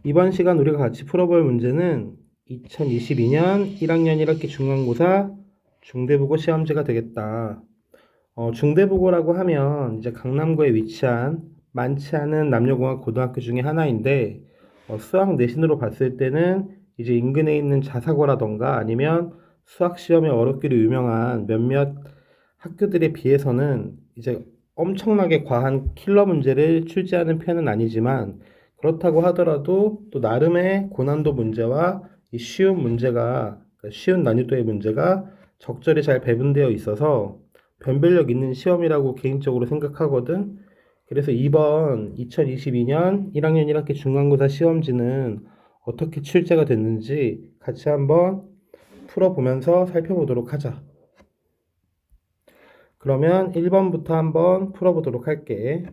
이번 시간 우리가 같이 풀어볼 문제는 2022년 1학년 1학기 중간고사 중대국어 시험지가 되겠다. 중대국어라고 하면 이제 강남구에 위치한 많지 않은 남녀공학 고등학교 중에 하나인데 수학 내신으로 봤을 때는 이제 인근에 있는 자사고라던가 아니면 수학 시험에 어렵기로 유명한 몇몇 학교들에 비해서는 이제 엄청나게 과한 킬러 문제를 출제하는 편은 아니지만 그렇다고 하더라도 또 나름의 고난도 문제와 이 쉬운 문제가 그러니까 쉬운 난이도의 문제가 적절히 잘 배분되어 있어서 변별력 있는 시험이라고 개인적으로 생각하거든. 그래서 이번 2022년 1학년 1학기 중간고사 시험지는 어떻게 출제가 됐는지 같이 한번 풀어보면서 살펴보도록 하자. 그러면 1번부터 한번 풀어보도록 할게.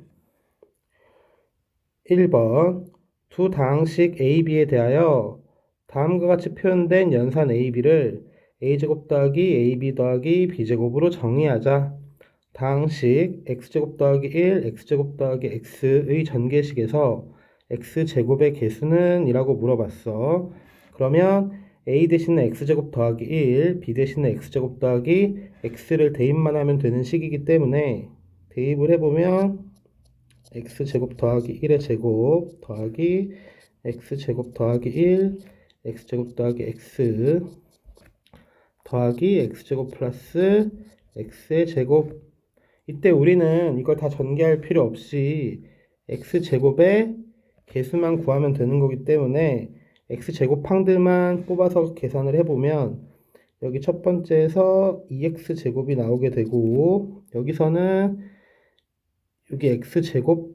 1번 두 다항식 AB에 대하여 다음과 같이 표현된 연산 AB를 A제곱 더하기 AB 더하기 B제곱으로 정의하자. 다항식 X제곱 더하기 1, X제곱 더하기 X의 전개식에서 X제곱의 개수는? 이라고 물어봤어. 그러면 A 대신에 X제곱 더하기 1, B 대신에 X제곱 더하기 X를 대입만 하면 되는 식이기 때문에 대입을 해보면 X제곱 더하기 1의 제곱 더하기 X제곱 더하기 1, X제곱 더하기 X 더하기 X제곱 플러스 X의 제곱. 이때 우리는 이걸 다 전개할 필요 없이 X제곱의 개수만 구하면 되는 거기 때문에 X제곱항들만 뽑아서 계산을 해보면 여기 첫 번째에서 2X제곱이 나오게 되고 여기서는 여기 X제곱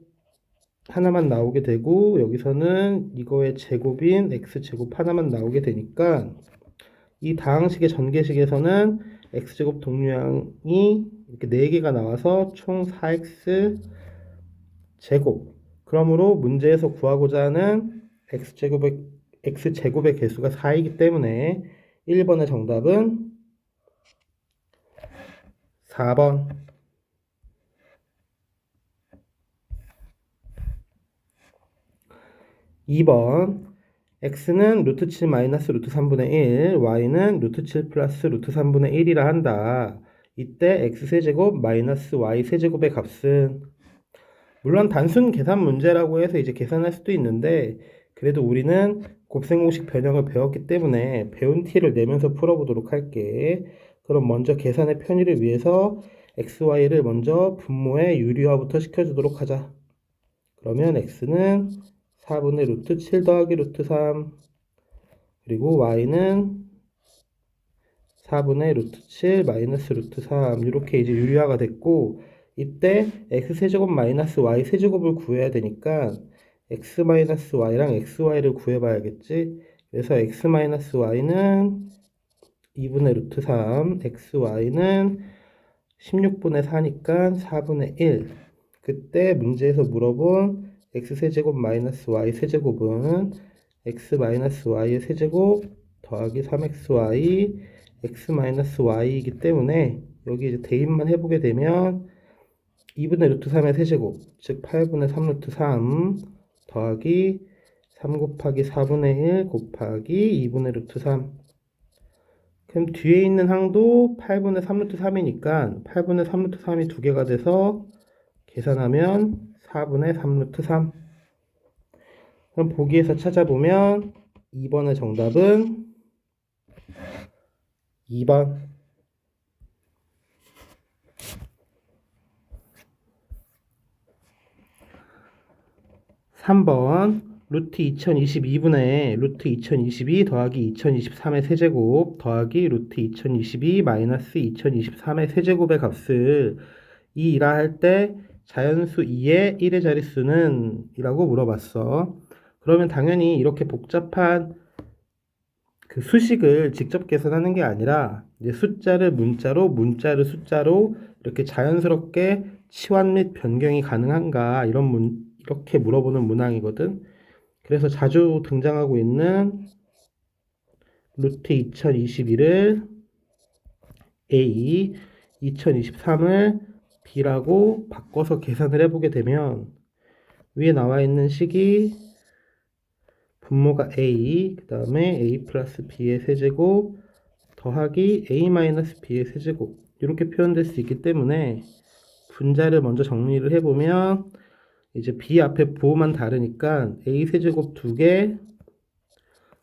하나만 나오게 되고 여기서는 이거의 제곱인 X제곱 하나만 나오게 되니까 이 다항식의 전개식에서는 X제곱 동류항이 이렇게 4개가 나와서 총 4X 제곱. 그러므로 문제에서 구하고자 하는 X제곱의 개수가 4이기 때문에 1번의 정답은 4번. 2번 x는 루트 7 마이너스 루트 3분의 1, y는 루트 7 플러스 루트 3분의 1이라 한다. 이때 x세제곱 마이너스 y세제곱의 값은? 물론 단순 계산 문제라고 해서 이제 계산할 수도 있는데 그래도 우리는 곱셈공식 변형을 배웠기 때문에 배운 티를 내면서 풀어보도록 할게. 그럼 먼저 계산의 편의를 위해서 xy를 먼저 분모의 유리화부터 시켜주도록 하자. 그러면 x는 4분의 루트 7 더하기 루트 3 그리고 y는 4분의 루트 7 마이너스 루트 3 이렇게 이제 유리화가 됐고 이때 x세제곱 마이너스 y세제곱을 구해야 되니까 x 마이너스 y랑 xy를 구해봐야겠지. 그래서 x 마이너스 y는 2분의 루트 3 xy는 16분의 4니까 4분의 1. 그때 문제에서 물어본 x세제곱 마이너스 y세제곱은 x 마이너스 y의 세제곱 더하기 3xy x 마이너스 y이기 때문에 여기 이제 대입만 해보게 되면 2분의 루트 3의 세제곱 즉 8분의 3 루트 3 더하기 3 곱하기 4분의 1 곱하기 2분의 루트 3. 그럼 뒤에 있는 항도 8분의 3 루트 3이니까 8분의 3 루트 3이 2개가 돼서 계산하면 4분의 3 루트 3. 그럼 보기에서 찾아보면 2번의 정답은 2번. 3번 루트 2022분의 루트 2022 더하기 2023의 세제곱 더하기 루트 2022 마이너스 2023의 세제곱의 값을 2라 할 때 자연수 2의 1의 자릿수는? 이라고 물어봤어. 그러면 당연히 이렇게 복잡한 그 수식을 직접 계산하는 게 아니라 이제 숫자를 문자로 문자를 숫자로 이렇게 자연스럽게 치환 및 변경이 가능한가 이렇게 물어보는 문항이거든. 그래서 자주 등장하고 있는 루트 2021을 A, 2023을 B라고 바꿔서 계산을 해보게 되면 위에 나와 있는 식이 분모가 a, 그 다음에 a 플러스 b의 세제곱 더하기 a 마이너스 b의 세제곱 이렇게 표현될 수 있기 때문에 분자를 먼저 정리를 해보면 이제 b 앞에 부호만 다르니까 a 세제곱 2개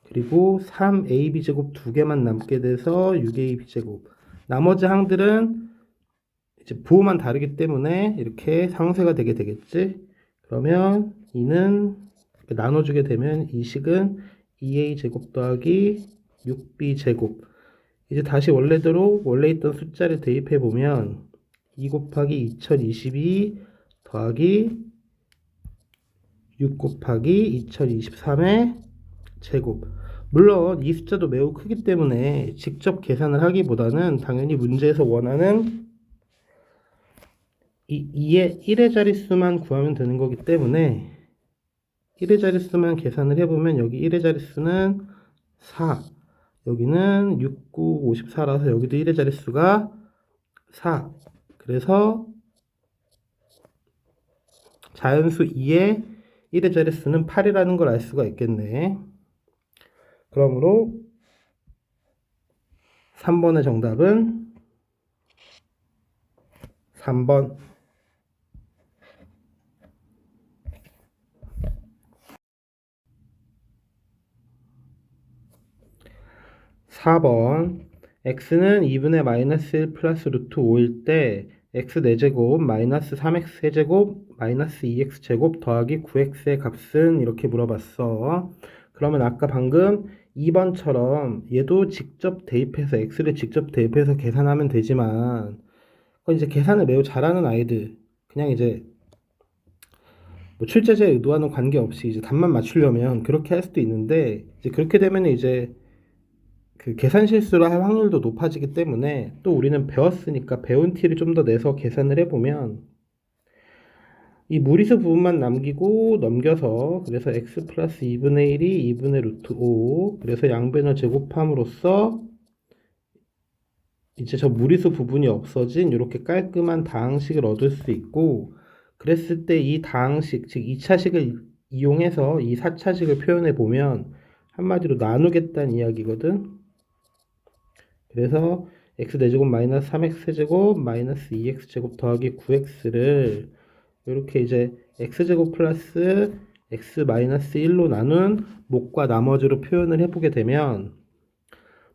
그리고 3ab 제곱 2개만 남게 돼서 6ab 제곱 나머지 항들은 이제 부호만 다르기 때문에 이렇게 상쇄가 되게 되겠지. 그러면 이는 나눠주게 되면 이 식은 2a 제곱 더하기 6b 제곱 이제 다시 원래대로 원래 있던 숫자를 대입해 보면 2 곱하기 2022 더하기 6 곱하기 2023의 제곱 물론 이 숫자도 매우 크기 때문에 직접 계산을 하기보다는 당연히 문제에서 원하는 이 2의 1의 자릿수만 구하면 되는 거기 때문에 1의 자릿수만 계산을 해보면 여기 1의 자릿수는 4 여기는 6, 9, 54라서 여기도 1의 자릿수가 4 그래서 자연수 2의 1의 자릿수는 8이라는 걸 알 수가 있겠네. 그러므로 3번의 정답은 3번. 4번 x는 2분의 마이너스 1 플러스 루트 5일 때 x 4제곱 마이너스 3x 세제곱 마이너스 2x 제곱 더하기 9x의 값은 이렇게 물어봤어. 그러면 아까 방금 2번처럼 얘도 직접 대입해서 x를 직접 대입해서 계산하면 되지만 그건 이제 계산을 매우 잘하는 아이들 그냥 이제 뭐 출제자의 의도와는 관계없이 이제 답만 맞추려면 그렇게 할 수도 있는데 이제 그렇게 되면 이제 그 계산 실수를 할 확률도 높아지기 때문에 또 우리는 배웠으니까 배운 티를 좀 더 내서 계산을 해보면 이 무리수 부분만 남기고 넘겨서 그래서 x 플러스 2분의 1이 2분의 루트 5 그래서 양변을 제곱함으로써 이제 저 무리수 부분이 없어진 이렇게 깔끔한 다항식을 얻을 수 있고 그랬을 때 이 다항식 즉 2차식을 이용해서 이 4차식을 표현해 보면 한마디로 나누겠다는 이야기거든. 그래서 x 4제곱 마이너스 3x 세제곱 마이너스 2x 제곱 더하기 9x를 이렇게 이제 x제곱 플러스 x 마이너스 1로 나눈 목과 나머지로 표현을 해보게 되면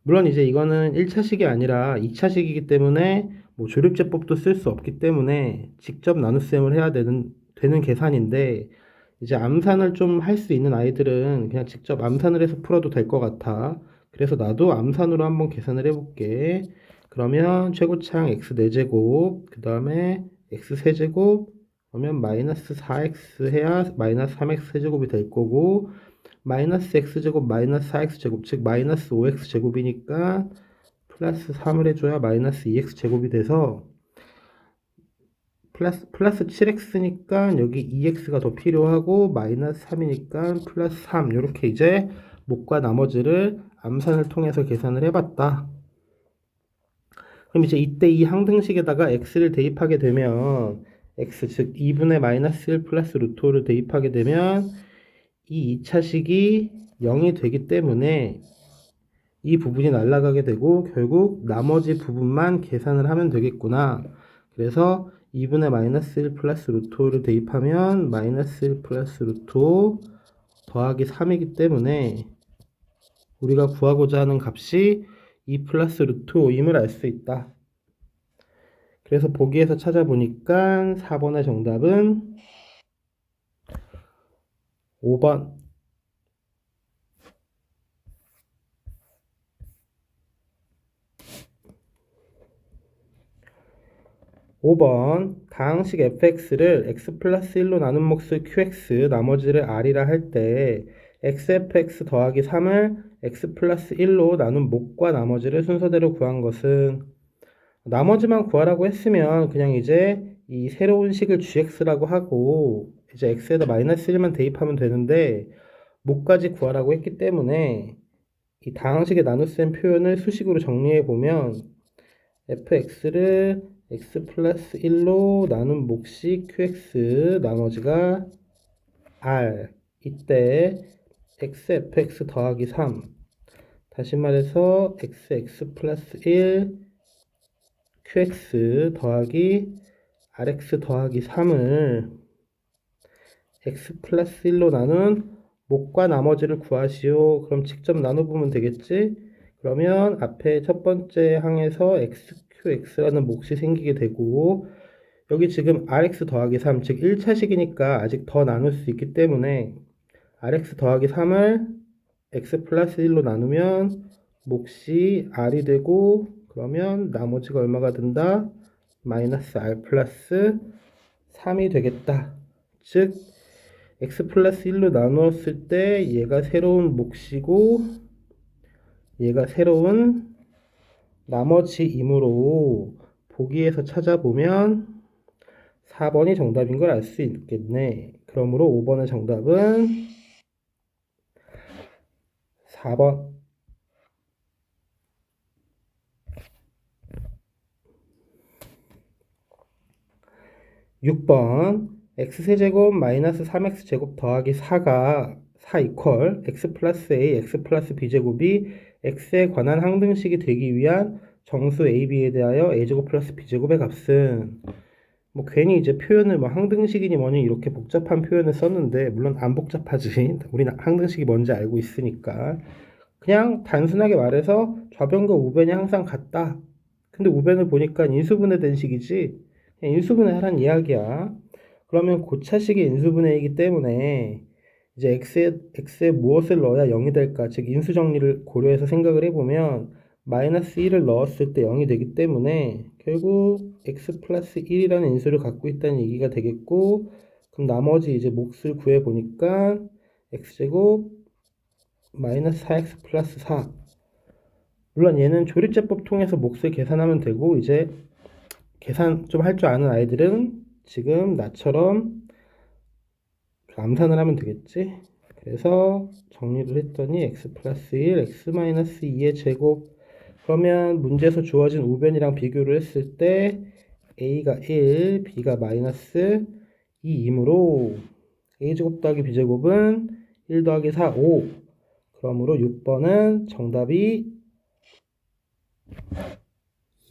물론 이제 이거는 1차식이 아니라 2차식이기 때문에 뭐 조립제법도 쓸 수 없기 때문에 직접 나눗셈을 해야 되는 계산인데 이제 암산을 좀 할 수 있는 아이들은 그냥 직접 암산을 해서 풀어도 될 것 같아. 그래서 나도 암산으로 한번 계산을 해볼게. 그러면 최고창 x 4제곱 그 다음에 x 세제곱 그러면 마이너스 4x 해야 마이너스 3x 세제곱이 될 거고 마이너스 x제곱 마이너스 4x제곱 즉 마이너스 5x제곱이니까 플러스 3을 해줘야 마이너스 2x제곱이 돼서 플러스 7x니까 여기 2x가 더 필요하고 마이너스 3이니까 플러스 3 이렇게 이제 목과 나머지를 암산을 통해서 계산을 해봤다. 그럼 이제 이때 이 항등식에다가 x를 대입하게 되면 x 즉 2분의 마이너스 1 플러스 루트 5를 대입하게 되면 이 2차식이 0이 되기 때문에 이 부분이 날아가게 되고 결국 나머지 부분만 계산을 하면 되겠구나. 그래서 2분의 마이너스 1 플러스 루트 5를 대입하면 마이너스 1 플러스 루트 5 더하기 3이기 때문에 우리가 구하고자 하는 값이 2 플러스 루트 5임을 알 수 있다. 그래서 보기에서 찾아보니까 4번의 정답은 5번. 5번 다항식 fx를 x 플러스 1로 나눈 몫을 qx 나머지를 r이라 할 때 xfx 더하기 3을 x 플러스 1로 나눈 목과 나머지를 순서대로 구한 것은 나머지만 구하라고 했으면 그냥 이제 이 새로운 식을 gx라고 하고 이제 x에다 마이너스 1만 대입하면 되는데 목까지 구하라고 했기 때문에 이 다항식의 나눗셈 표현을 수식으로 정리해 보면 fx를 x 플러스 1로 나눈 몫이 qx 나머지가 r 이때 xfx 더하기 3. 다시 말해서 xx 플러스 1 qx 더하기 rx 더하기 3을 x 플러스 1로 나눈 목과 나머지를 구하시오. 그럼 직접 나눠보면 되겠지? 그러면 앞에 첫 번째 항에서 xqx라는 몫이 생기게 되고 여기 지금 rx 더하기 3, 즉 1차식이니까 아직 더 나눌 수 있기 때문에 rx 더하기 3을 x 플러스 1로 나누면 몫이 r이 되고 그러면 나머지가 얼마가 된다? 마이너스 r 플러스 3이 되겠다. 즉 x 플러스 1로 나누었을 때 얘가 새로운 몫이고 얘가 새로운 나머지이므로 보기에서 찾아보면 4번이 정답인 걸 알 수 있겠네. 그러므로 5번의 정답은 4번. 6번 x세제곱 마이너스 3x제곱 더하기 4가 4 이퀄 x 플러스 a, x 플러스 b제곱이 x에 관한 항등식이 되기 위한 정수 ab에 대하여 a제곱 플러스 b제곱의 값은 뭐 괜히 이제 표현을 뭐 항등식이니 뭐니 이렇게 복잡한 표현을 썼는데 물론 안 복잡하지. 우리는 항등식이 뭔지 알고 있으니까 그냥 단순하게 말해서 좌변과 우변이 항상 같다. 근데 우변을 보니까 인수분해된 식이지. 그냥 인수분해하란 이야기야. 그러면 고차식의 인수분해이기 때문에 이제 x에 무엇을 넣어야 0이 될까? 즉 인수정리를 고려해서 생각을 해보면 마이너스 1을 넣었을 때 0이 되기 때문에 결국 x 플러스 1이라는 인수를 갖고 있다는 얘기가 되겠고 그럼 나머지 이제 몫을 구해보니까 x제곱 마이너스 4x 플러스 4. 물론 얘는 조립제법 통해서 몫을 계산하면 되고 이제 계산 좀 할 줄 아는 아이들은 지금 나처럼 암산을 하면 되겠지. 그래서 정리를 했더니 x 플러스 1, x 마이너스 2의 제곱. 그러면 문제에서 주어진 우변이랑 비교를 했을 때 a가 1, b가 마이너스 2이므로 a제곱 더하기 b제곱은 1 더하기 4, 5. 그러므로 6번은 정답이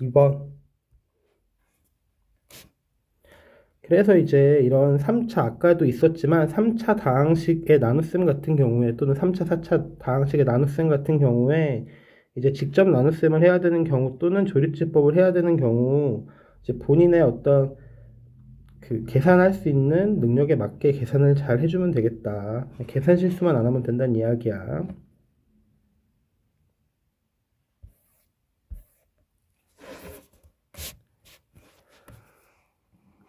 2번. 그래서 이제 이런 3차 아까도 있었지만 3차 다항식의 나눗셈 같은 경우에 또는 3차, 4차 다항식의 나눗셈 같은 경우에 이제 직접 나눗셈을 해야 되는 경우 또는 조립제법을 해야 되는 경우 이제 본인의 어떤 그 계산할 수 있는 능력에 맞게 계산을 잘 해주면 되겠다. 계산 실수만 안 하면 된다는 이야기야.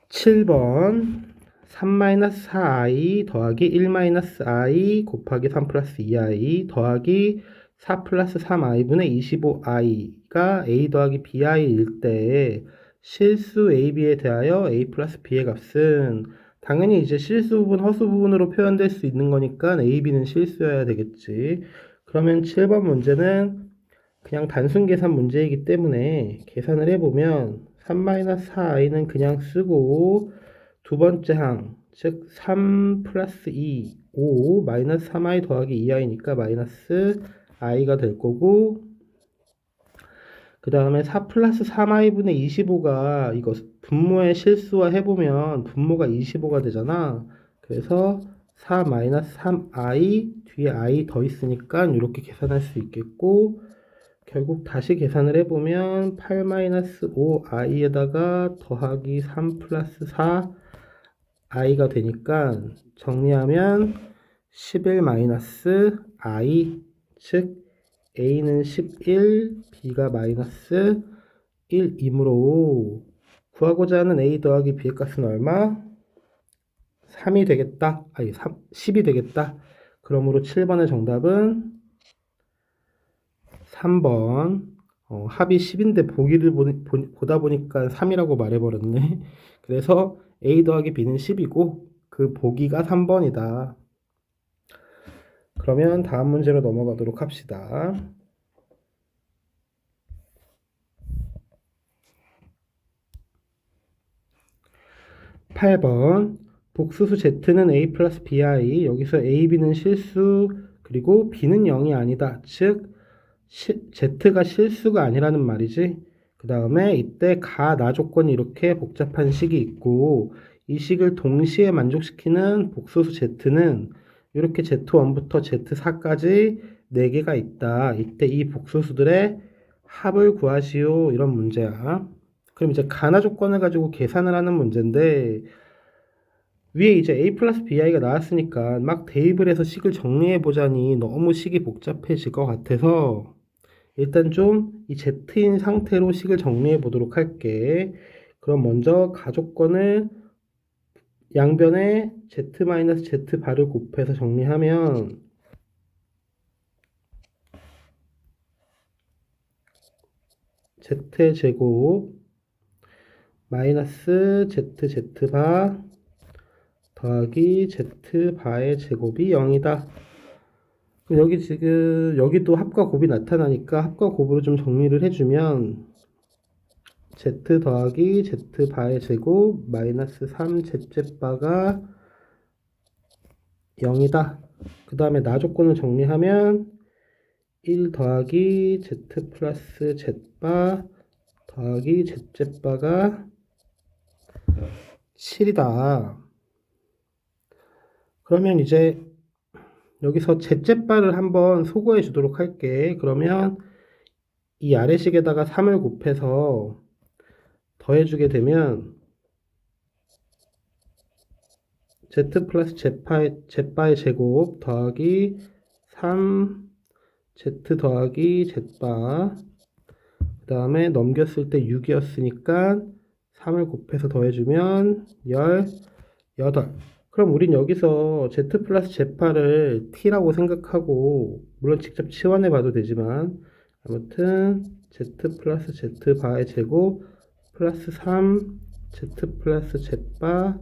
7번 3-4i 더하기 1-i 곱하기 3 플러스 2i 더하기 4 플러스 3i분의 25i가 a 더하기 bi일 때 실수 ab에 대하여 a 플러스 b의 값은 당연히 이제 실수 부분, 허수 부분으로 표현될 수 있는 거니까 a, b는 실수여야 되겠지. 그러면 7번 문제는 그냥 단순 계산 문제이기 때문에 계산을 해보면 3-4i는 그냥 쓰고 두 번째 항, 즉 3 플러스 2, 5 마이너스 3i 더하기 2i니까 마이너스 i가 될 거고 그 다음에 4 플러스 3i분의 25가 이거 분모의 실수화 해보면 분모가 25가 되잖아. 그래서 4 마이너스 3i 뒤에 i 더 있으니까 이렇게 계산할 수 있겠고 결국 다시 계산을 해보면 8-5i에다가 더하기 3 플러스 4i가 되니까 정리하면 11-i 즉 a는 11, b가 마이너스 1이므로 구하고자 하는 a 더하기 b의 값은 얼마? 3이 되겠다. 아니 10이 되겠다. 그러므로 7번의 정답은 3번. 합이 10인데 보기를 보다 보니까 3이라고 말해버렸네. 그래서 a 더하기 b는 10이고 그 보기가 3번이다. 그러면 다음 문제로 넘어가도록 합시다. 8번 복수수 z는 a 플러스 bi 여기서 a, b는 실수 그리고 b는 0이 아니다. 즉 z가 실수가 아니라는 말이지. 그 다음에 이때 가, 나 조건이 이렇게 복잡한 식이 있고 이 식을 동시에 만족시키는 복소수 z는 이렇게 z1부터 z4까지 4개가 있다. 이때 이 복소수들의 합을 구하시오. 이런 문제야. 그럼 이제 가나 조건을 가지고 계산을 하는 문제인데 위에 이제 a 플러스 bi가 나왔으니까 막 대입을 해서 식을 정리해 보자니 너무 식이 복잡해질 것 같아서 일단 좀 이 z인 상태로 식을 정리해 보도록 할게. 그럼 먼저 가족권을 양변에 z 바를 곱해서 정리하면 z제곱 마이너스 z바 더하기 z바의 제곱이 0이다. 그럼 여기 지금 여기도 합과 곱이 나타나니까 합과 곱으로 좀 정리를 해주면 z 더하기 z바의 제곱 마이너스 3z바가 0이다. 그 다음에 나 조건을 정리하면 1 더하기 z 플러스 z바 더하기 z바가 7이다. 그러면 이제 여기서 z바를 한번 소거해 주도록 할게. 그러면 이 아래식에다가 3을 곱해서 더해주게 되면 z 플러스 z바의 제곱 더하기 3 z 더하기 z바 그 다음에 넘겼을 때 6이었으니까 3을 곱해서 더해주면 18. 그럼 우린 여기서 z 플러스 z파를 t라고 생각하고 물론 직접 치환해 봐도 되지만 아무튼 z 플러스 z바의 제곱 플러스 3 z 플러스 z바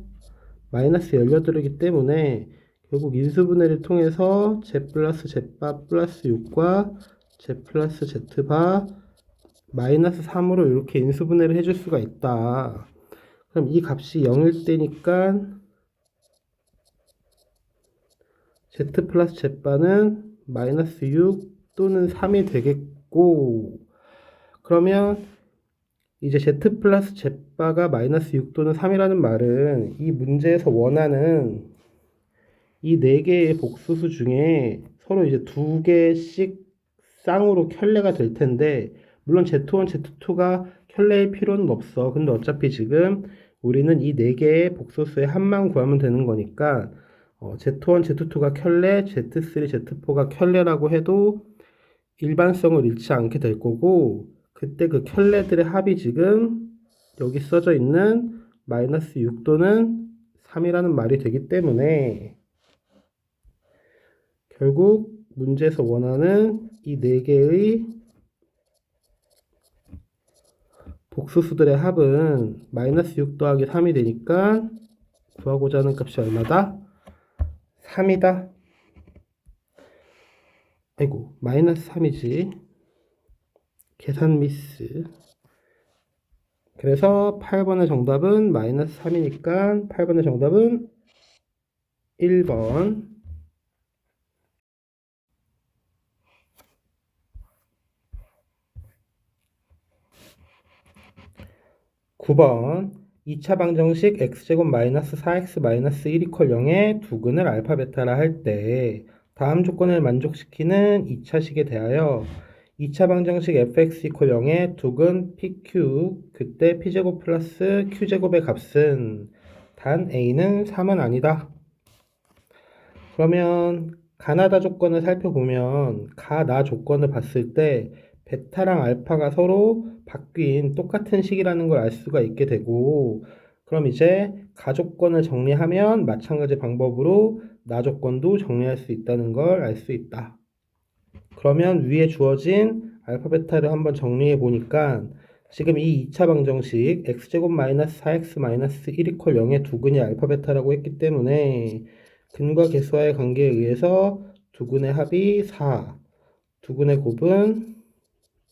마이너스 18이기 때문에 결국 인수분해를 통해서 z 플러스 z바 플러스 6과 z 플러스 z바 마이너스 3으로 이렇게 인수분해를 해줄 수가 있다. 그럼 이 값이 0일 때니까 z 플러스 z바는 마이너스 6 또는 3이 되겠고 그러면 이제 z 플러스 z바가 마이너스 6 또는 3이라는 말은 이 문제에서 원하는 이 4개의 복수수 중에 서로 이제 2개씩 쌍으로 켤레가 될 텐데 물론 Z1, Z2가 켤레일 필요는 없어. 근데 어차피 지금 우리는 이 4개의 복소수의 합만 구하면 되는 거니까 Z1, Z2가 켤레, Z3, Z4가 켤레라고 해도 일반성을 잃지 않게 될 거고 그때 그 켤레들의 합이 지금 여기 써져 있는 마이너스 6 또는 3이라는 말이 되기 때문에 결국 문제에서 원하는 이 4개의 복수수들의 합은 마이너스 6 더하기 3이 되니까 구하고자 하는 값이 얼마다? 3이다. 아이고 마이너스 3이지. 계산 미스. 그래서 8번의 정답은 마이너스 3이니까 8번의 정답은 1번. 9번 2차 방정식 x제곱 마이너스 4x 마이너스 1 이퀄 0의 두근을 알파 베타라 할 때 다음 조건을 만족시키는 2차식에 대하여 2차 방정식 fx 이퀄 0의 두근 pq 그때 p제곱 플러스 q제곱의 값은 단 a는 3은 아니다. 그러면 가나다 조건을 살펴보면 가나 조건을 봤을 때 베타랑 알파가 서로 바뀐 똑같은 식이라는 걸 알 수가 있게 되고 그럼 이제 가 조건을 정리하면 마찬가지 방법으로 나 조건도 정리할 수 있다는 걸 알 수 있다. 그러면 위에 주어진 알파 베타를 한번 정리해 보니까 지금 이 2차 방정식 x제곱 마이너스 4x 마이너스 1 이퀄 0의 두근이 알파 베타라고 했기 때문에 근과 계수와의 관계에 의해서 두근의 합이 4 두근의 곱은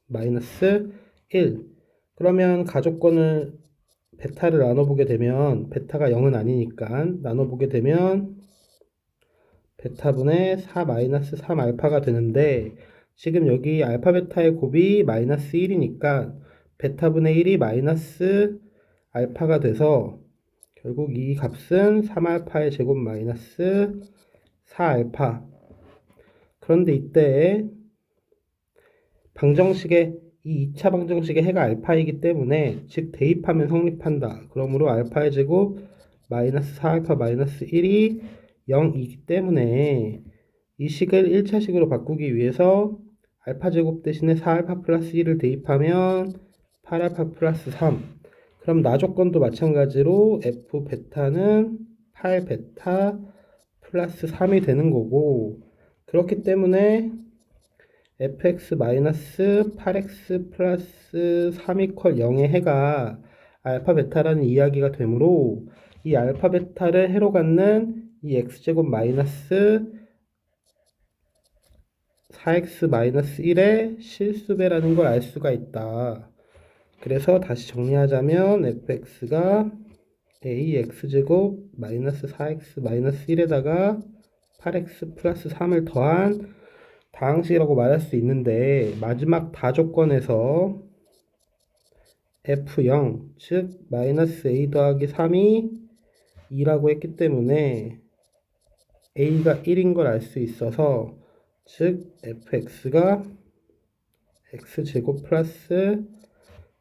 마이너스 1. 그러면 가족권을 베타를 나눠보게 되면 베타가 0은 아니니까 나눠보게 되면 베타분의 4 마이너스 3 알파가 되는데 지금 여기 알파 베타의 곱이 마이너스 1이니까 베타분의 1이 마이너스 알파가 돼서 결국 이 값은 3알파의 제곱 마이너스 4알파. 그런데 이때 방정식의 이 2차 방정식의 해가 알파이기 때문에 즉 대입하면 성립한다. 그러므로 알파의 제곱 마이너스 4알파 마이너스 1이 0이기 때문에 이 식을 1차식으로 바꾸기 위해서 알파 제곱 대신에 4알파 플러스 1을 대입하면 8알파 플러스 3. 그럼 나 조건도 마찬가지로 f 베타는 8 베타 플러스 3이 되는 거고, 그렇기 때문에 fx 마이너스 8x 플러스 3 이퀄 0의 해가 알파 베타라는 이야기가 되므로 이 알파 베타를 해로 갖는 이 x제곱 마이너스 4x 마이너스 1의 실수배라는 걸 알 수가 있다. 그래서 다시 정리하자면 fx가 ax제곱 마이너스 4x 마이너스 1에다가 8x 플러스 3을 더한 다항식이라고 말할 수 있는데 마지막 다조건에서 f0 즉 마이너스 a 더하기 3이 2라고 했기 때문에 a가 1인 걸 알 수 있어서 즉 fx가 x제곱 플러스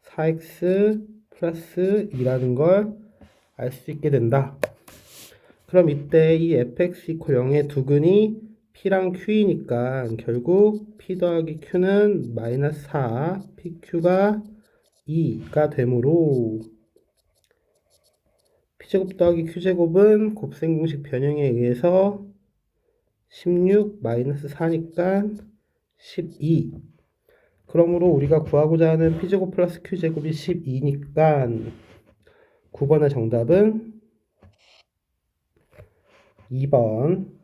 4x 플러스 2라는 걸 알 수 있게 된다. 그럼 이때 이 fx 이퀄 0의 두근이 p랑 q이니까 결국 p 더하기 q는 마이너스 4, pq가 2가 되므로 p제곱 더하기 q제곱은 곱셈 공식 변형에 의해서 16 마이너스 4니까 12. 그러므로 우리가 구하고자 하는 p제곱 플러스 q제곱이 12니까 9번의 정답은 2번.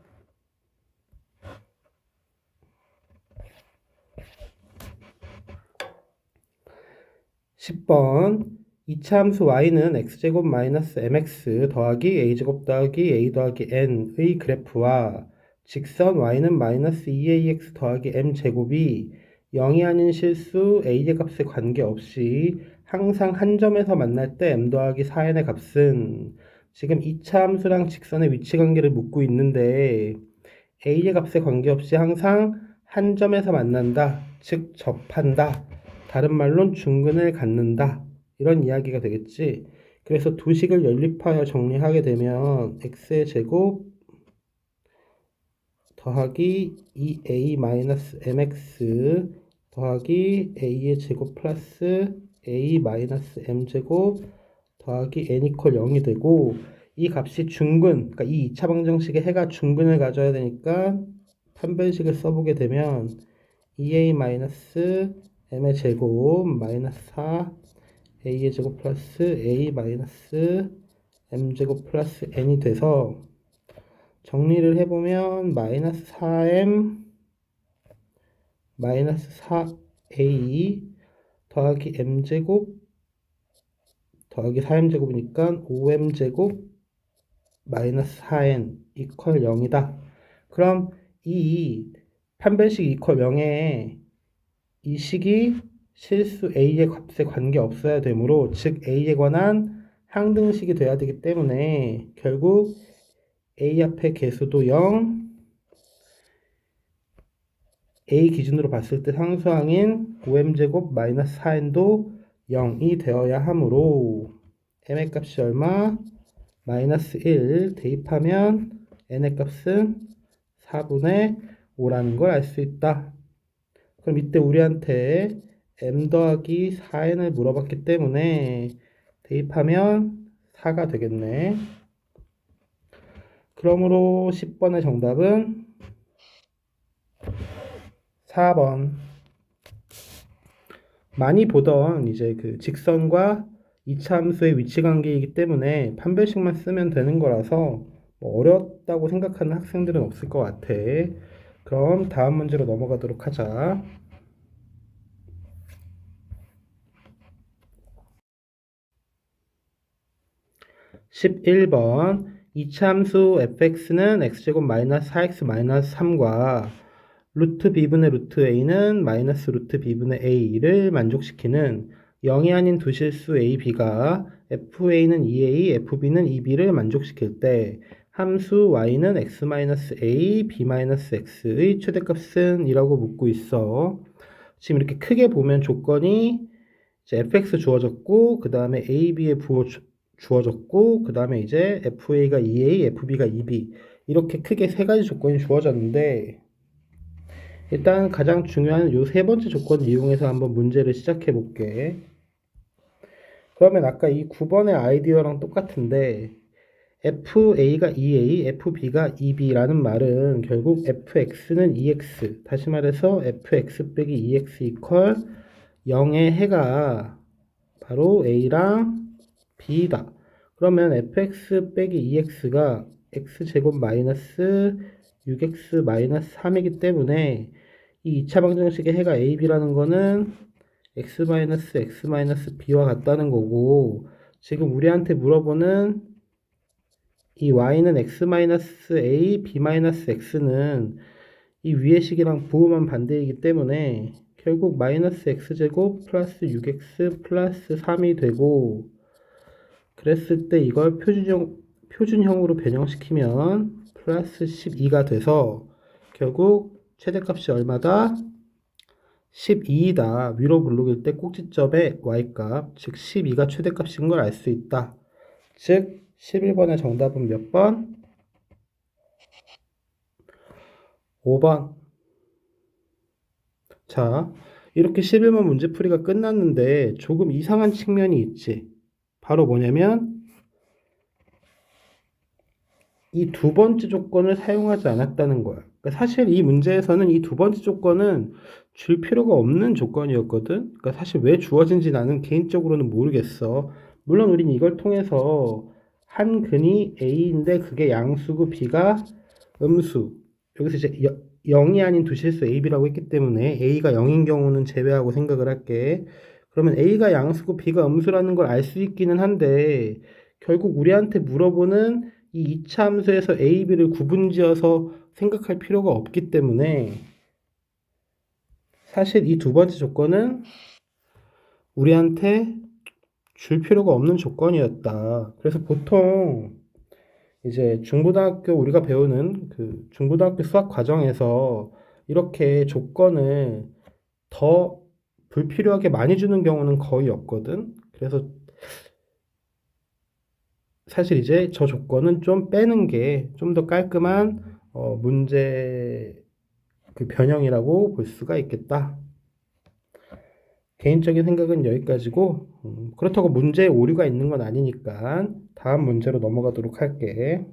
10번 2차 함수 y는 x제곱 마이너스 mx 더하기 a제곱 더하기 a 더하기 n의 그래프와 직선 y는 마이너스 2ax 더하기 m제곱이 0이 아닌 실수 a의 값에 관계없이 항상 한 점에서 만날 때 m 더하기 4n의 값은 지금 2차 함수랑 직선의 위치 관계를 묻고 있는데 a의 값에 관계없이 항상 한 점에서 만난다. 즉 접한다. 다른 말로는 중근을 갖는다. 이런 이야기가 되겠지. 그래서 두 식을 연립하여 정리하게 되면 x의 제곱 더하기 2a-mx 더하기 a의 제곱 플러스 a-m제곱 더하기 n 이퀄 0이 되고 이 값이 중근, 그러니까 이 2차 방정식의 해가 중근을 가져야 되니까 판별식을 써보게 되면 2a-m의 제곱 마이너스 4 a의 제곱 플러스 a 마이너스 m제곱 플러스 n이 돼서 정리를 해보면 마이너스 4m 마이너스 4a 더하기 m제곱 더하기 4m제곱이니까 5m제곱 마이너스 4n 이퀄 0이다. 그럼 이 판별식 이퀄 0에 이 식이 실수 a의 값에 관계없어야 되므로 즉 a에 관한 항등식이 돼야 되기 때문에 결국 a 앞에 개수도 0, a 기준으로 봤을 때 상수항인 5m제곱 마이너스 4n도 0이 되어야 하므로 m의 값이 얼마? 마이너스 1 대입하면 n의 값은 4분의 5라는 걸 알 수 있다. 그럼 이때 우리한테 m 더하기 4n을 물어봤기 때문에 대입하면 4가 되겠네. 그러므로 10번의 정답은 4번. 많이 보던 이제 그 직선과 이차 함수의 위치 관계이기 때문에 판별식만 쓰면 되는 거라서 뭐 어렵다고 생각하는 학생들은 없을 것 같아. 그럼 다음 문제로 넘어가도록 하자. 11번 이차 함수 fx는 x제곱 마이너스 4x 마이너스 3과 루트 b분의 루트 a는 마이너스 루트 b분의 a를 만족시키는 0이 아닌 두 실수 a, b가 fa는 2a, fb는 2b를 만족시킬 때 함수 y는 x-a, b-x의 최대값은 이라고 묻고 있어. 지금 이렇게 크게 보면 조건이 이제 fx 주어졌고 그 다음에 a, b의 부호 주어졌고 그 다음에 이제 fa가 2a, fb가 2b 이렇게 크게 세 가지 조건이 주어졌는데 일단 가장 중요한 요 세 번째 조건을 이용해서 한번 문제를 시작해 볼게. 그러면 아까 이 9번의 아이디어랑 똑같은데 FA가 2A, FB가 2B라는 말은 결국 FX는 2X, 다시 말해서 FX 빼기 2X 이퀄 0의 해가 바로 A랑 B다. 그러면 fx 빼기 2x가 x제곱 마이너스 6x 마이너스 3이기 때문에 이 2차 방정식의 해가 a, b라는 거는 x 마이너스 x 마이너스 b와 같다는 거고 지금 우리한테 물어보는 이 y는 x 마이너스 a, b 마이너스 x는 이 위의 식이랑 부호만 반대이기 때문에 결국 마이너스 x제곱 플러스 6x 플러스 3이 되고 그랬을 때 이걸 표준형으로 변형시키면 플러스 12가 돼서 결국 최대값이 얼마다? 12이다. 위로 블록일 때 꼭지점의 y값, 즉 12가 최대값인 걸 알 수 있다. 즉 11번의 정답은 몇 번? 5번. 자, 이렇게 11번 문제풀이가 끝났는데 조금 이상한 측면이 있지. 바로 뭐냐면 이 두 번째 조건을 사용하지 않았다는 거야. 그러니까 사실 이 문제에서는 이 두 번째 조건은 줄 필요가 없는 조건이었거든. 그러니까 사실 왜 주어진지 나는 개인적으로는 모르겠어. 물론 우린 이걸 통해서 한 근이 A인데 그게 양수고 B가 음수. 여기서 이제 0이 아닌 두 실수 A, B라고 했기 때문에 A가 0인 경우는 제외하고 생각을 할게. 그러면 A가 양수고 B가 음수라는 걸 알 수 있기는 한데 결국 우리한테 물어보는 이 이차함수에서 A, B를 구분지어서 생각할 필요가 없기 때문에 사실 이 두 번째 조건은 우리한테 줄 필요가 없는 조건이었다. 그래서 보통 이제 중고등학교 우리가 배우는 그 중고등학교 수학 과정에서 이렇게 조건을 더 불필요하게 많이 주는 경우는 거의 없거든. 그래서 사실 이제 저 조건은 좀 빼는 게 좀 더 깔끔한 문제 그 변형이라고 볼 수가 있겠다. 개인적인 생각은 여기까지고 그렇다고 문제에 오류가 있는 건 아니니까 다음 문제로 넘어가도록 할게.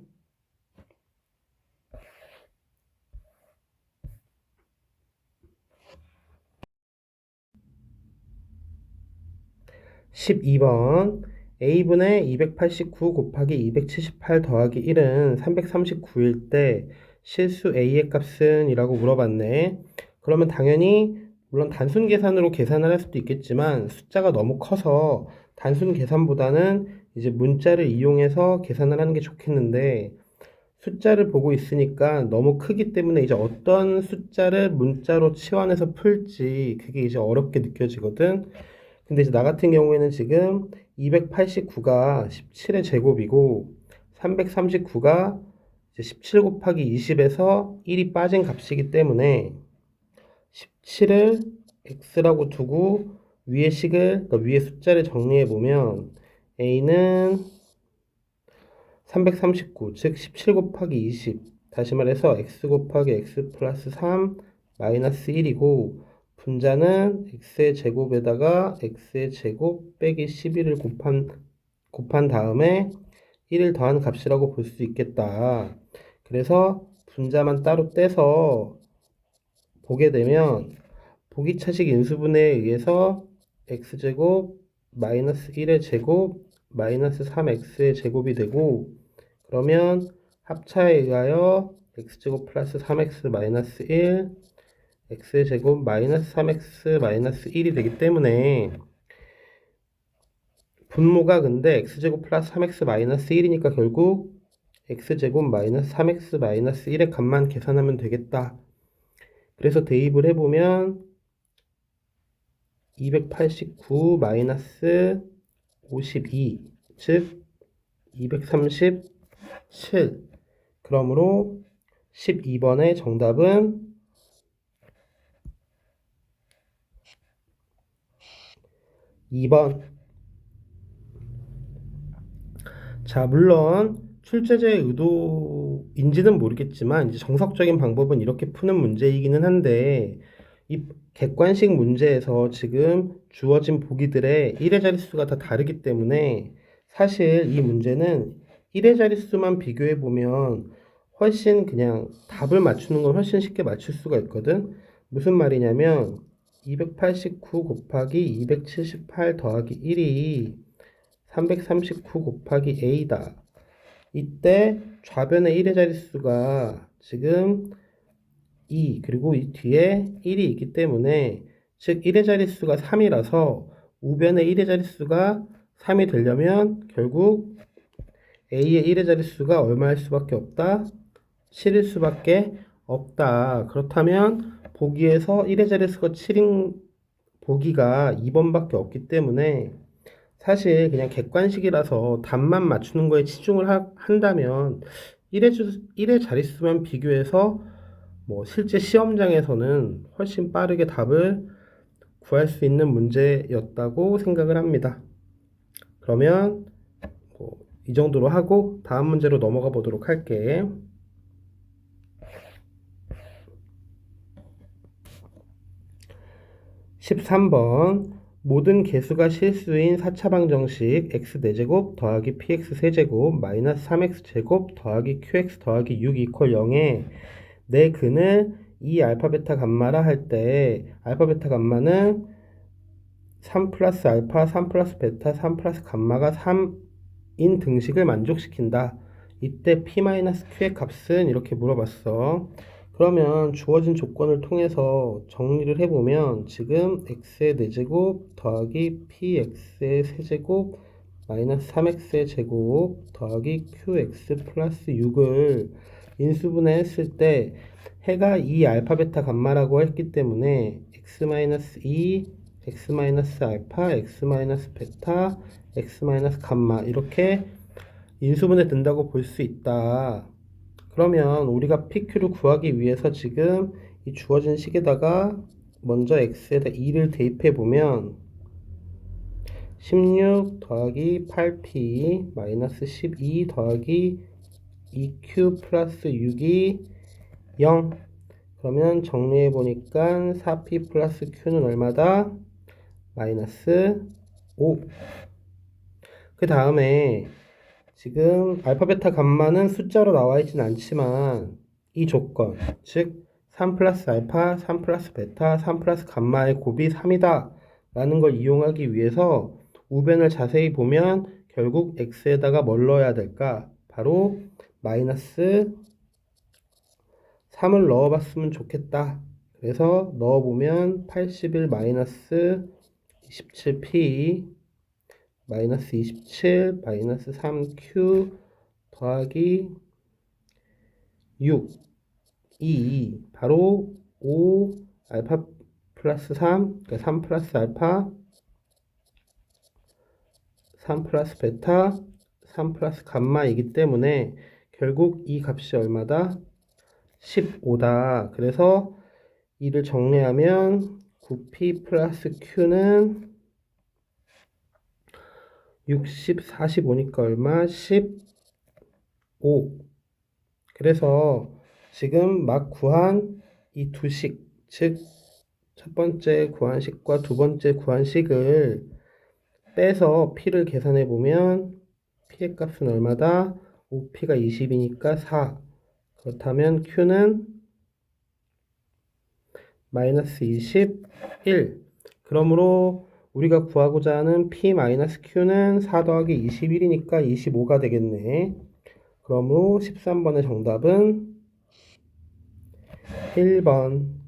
12번 A분의 289 곱하기 278 더하기 1은 339일 때 실수 A의 값은? 이라고 물어봤네. 그러면 당연히 물론 단순 계산으로 계산을 할 수도 있겠지만 숫자가 너무 커서 단순 계산보다는 이제 문자를 이용해서 계산을 하는 게 좋겠는데 숫자를 보고 있으니까 너무 크기 때문에 이제 어떤 숫자를 문자로 치환해서 풀지 그게 이제 어렵게 느껴지거든. 근데 이제 나 같은 경우에는 지금 289가 17의 제곱이고 339가 이제 17 곱하기 20에서 1이 빠진 값이기 때문에 17을 x라고 두고 위의 식을 그러니까 위의 숫자를 정리해 보면 a는 339, 즉 17 곱하기 20 다시 말해서 x 곱하기 x 플러스 3 마이너스 1이고 분자는 x의 제곱에다가 x의 제곱 빼기 11을 곱한 다음에 1을 더한 값이라고 볼 수 있겠다. 그래서 분자만 따로 떼서 보게 되면 보기차식 인수분해에 의해서 x제곱 마이너스 1의 제곱 마이너스 3x의 제곱이 되고 그러면 합차에 의하여 x제곱 플러스 3x 마이너스 1 x의 제곱 마이너스 3x 마이너스 1이 되기 때문에 분모가 근데 x제곱 플러스 3x 마이너스 1이니까 결국 x제곱 마이너스 3x 마이너스 1의 값만 계산하면 되겠다. 그래서 대입을 해보면 289 마이너스 52, 즉 237. 그러므로 12번의 정답은 2번. 자, 물론 출제자의 의도인지는 모르겠지만 이제 정석적인 방법은 이렇게 푸는 문제이기는 한데 이 객관식 문제에서 지금 주어진 보기들의 1의 자릿수가 다 다르기 때문에 사실 이 문제는 1의 자릿수만 비교해 보면 훨씬 그냥 답을 맞추는 건 훨씬 쉽게 맞출 수가 있거든. 무슨 말이냐면 289 곱하기 278 더하기 1이 339 곱하기 a다. 이때 좌변의 1의 자릿수가 지금 2 그리고 이 뒤에 1이 있기 때문에 즉 1의 자릿수가 3이라서 우변의 1의 자릿수가 3이 되려면 결국 a의 1의 자릿수가 얼마일 수밖에 없다? 7일 수밖에 없다. 그렇다면 보기에서 1의 자릿수가 7인 보기가 2번밖에 없기 때문에 사실 그냥 객관식이라서 답만 맞추는 거에 치중을 한다면 1의 자릿수만 비교해서 뭐 실제 시험장에서는 훨씬 빠르게 답을 구할 수 있는 문제였다고 생각을 합니다. 그러면 이 정도로 하고 다음 문제로 넘어가 보도록 할게. 13번 모든 개수가 실수인 4차 방정식 x4제곱 더하기 px 세제곱 마이너스 3x제곱 더하기 qx 더하기 6 이퀄 0에 내 근을 이 알파 베타 감마라 할 때 알파 베타 감마는 3 플러스 알파 3 플러스 베타 3 플러스 감마가 3인 등식을 만족시킨다. 이때 p-q의 값은 이렇게 물어봤어. 그러면 주어진 조건을 통해서 정리를 해보면 지금 x의 4제곱 더하기 px의 세제곱 마이너스 3x의 제곱 더하기 qx 플러스 6을 인수분해 했을 때 해가 이 알파 베타 감마라고 했기 때문에 x-2 x-알파 x-베타 x-감마 이렇게 인수분해 된다고 볼 수 있다. 그러면 우리가 PQ를 구하기 위해서 지금 이 주어진 식에다가 먼저 x에다 2를 대입해 보면 16 더하기 8p 마이너스 12 더하기 2q 플러스 6이 0. 그러면 정리해 보니까 4p 플러스 q는 얼마다? 마이너스 5. 그 다음에 지금 알파 베타 감마는 숫자로 나와 있진 않지만 이 조건, 즉 3 플러스 알파, 3 플러스 베타, 3 플러스 감마의 곱이 3이다 라는 걸 이용하기 위해서 우변을 자세히 보면 결국 x에다가 뭘 넣어야 될까? 바로 마이너스 3을 넣어봤으면 좋겠다. 그래서 넣어보면 81 마이너스 27p 마이너스 27 마이너스 3q 더하기 6 2 바로 5 알파 플러스 3 그러니까 3 플러스 알파 3 플러스 베타 3 플러스 감마이기 때문에 결국 이 값이 얼마다? 15다. 그래서 이를 정리하면 9p 플러스 q는 60, 45니까 얼마? 15. 그래서 지금 막 구한 이 두 식, 즉 첫 번째 구한식과 두 번째 구한식을 빼서 p를 계산해 보면 p의 값은 얼마다? 5p가 20이니까 4. 그렇다면 q는 마이너스 21. 그러므로 우리가 구하고자 하는 p-q는 4 더하기 21이니까 25가 되겠네. 그러므로 13번의 정답은 1번.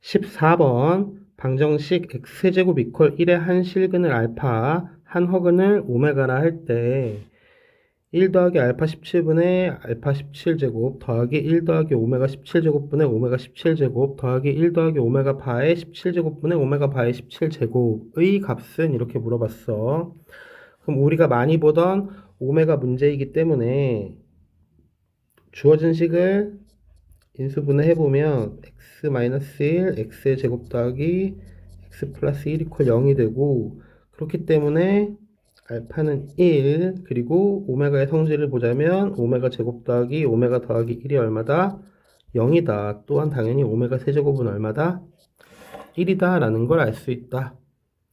14번 방정식 x세제곱 이퀄 1의 한 실근을 알파, 한 허근을 오메가라 할 때 1 더하기 알파 17분의 알파 17제곱 더하기 1 더하기 오메가 17제곱분의 오메가 17제곱 더하기 1 더하기 오메가 바의 17제곱분의 오메가 바의 17제곱의 값은 이렇게 물어봤어. 그럼 우리가 많이 보던 오메가 문제이기 때문에 주어진 식을 인수분해 해보면 x-1, x의 제곱 더하기 x 플러스 1 이퀄 0이 되고, 그렇기 때문에 알파는 1, 그리고 오메가의 성질을 보자면 오메가 제곱 더하기 오메가 더하기 1이 얼마다? 0이다. 또한 당연히 오메가 세제곱은 얼마다? 1이다 라는 걸 알 수 있다.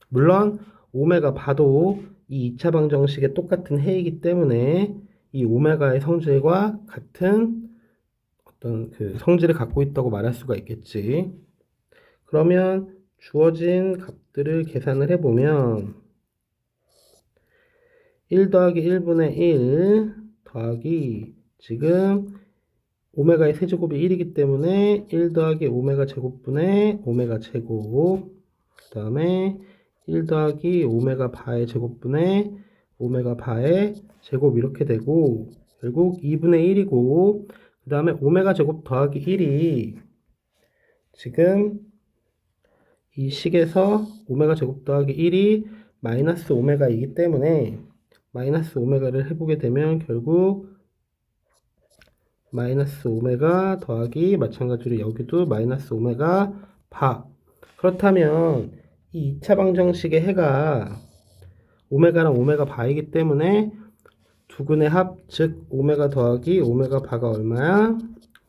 물론 오메가 바도 이 2차 방정식의 똑같은 해이기 때문에 이 오메가의 성질과 같은 어떤 그 성질을 갖고 있다고 말할 수가 있겠지. 그러면 주어진 값들을 계산을 해보면 1 더하기 1분의 1 더하기 지금 오메가의 세제곱이 1이기 때문에 1 더하기 오메가 제곱분의 오메가 제곱, 그 다음에 1 더하기 오메가 바의 제곱분의 오메가 바의 제곱 이렇게 되고, 결국 2분의 1이고, 그 다음에 오메가 제곱 더하기 1이 지금 이 식에서 오메가 제곱 더하기 1이 마이너스 오메가이기 때문에 마이너스 오메가를 해보게 되면 결국 마이너스 오메가 더하기 마찬가지로 여기도 마이너스 오메가 바. 그렇다면 이 2차 방정식의 해가 오메가랑 오메가 바이기 때문에 두근의 합, 즉 오메가 더하기 오메가 바가 얼마야?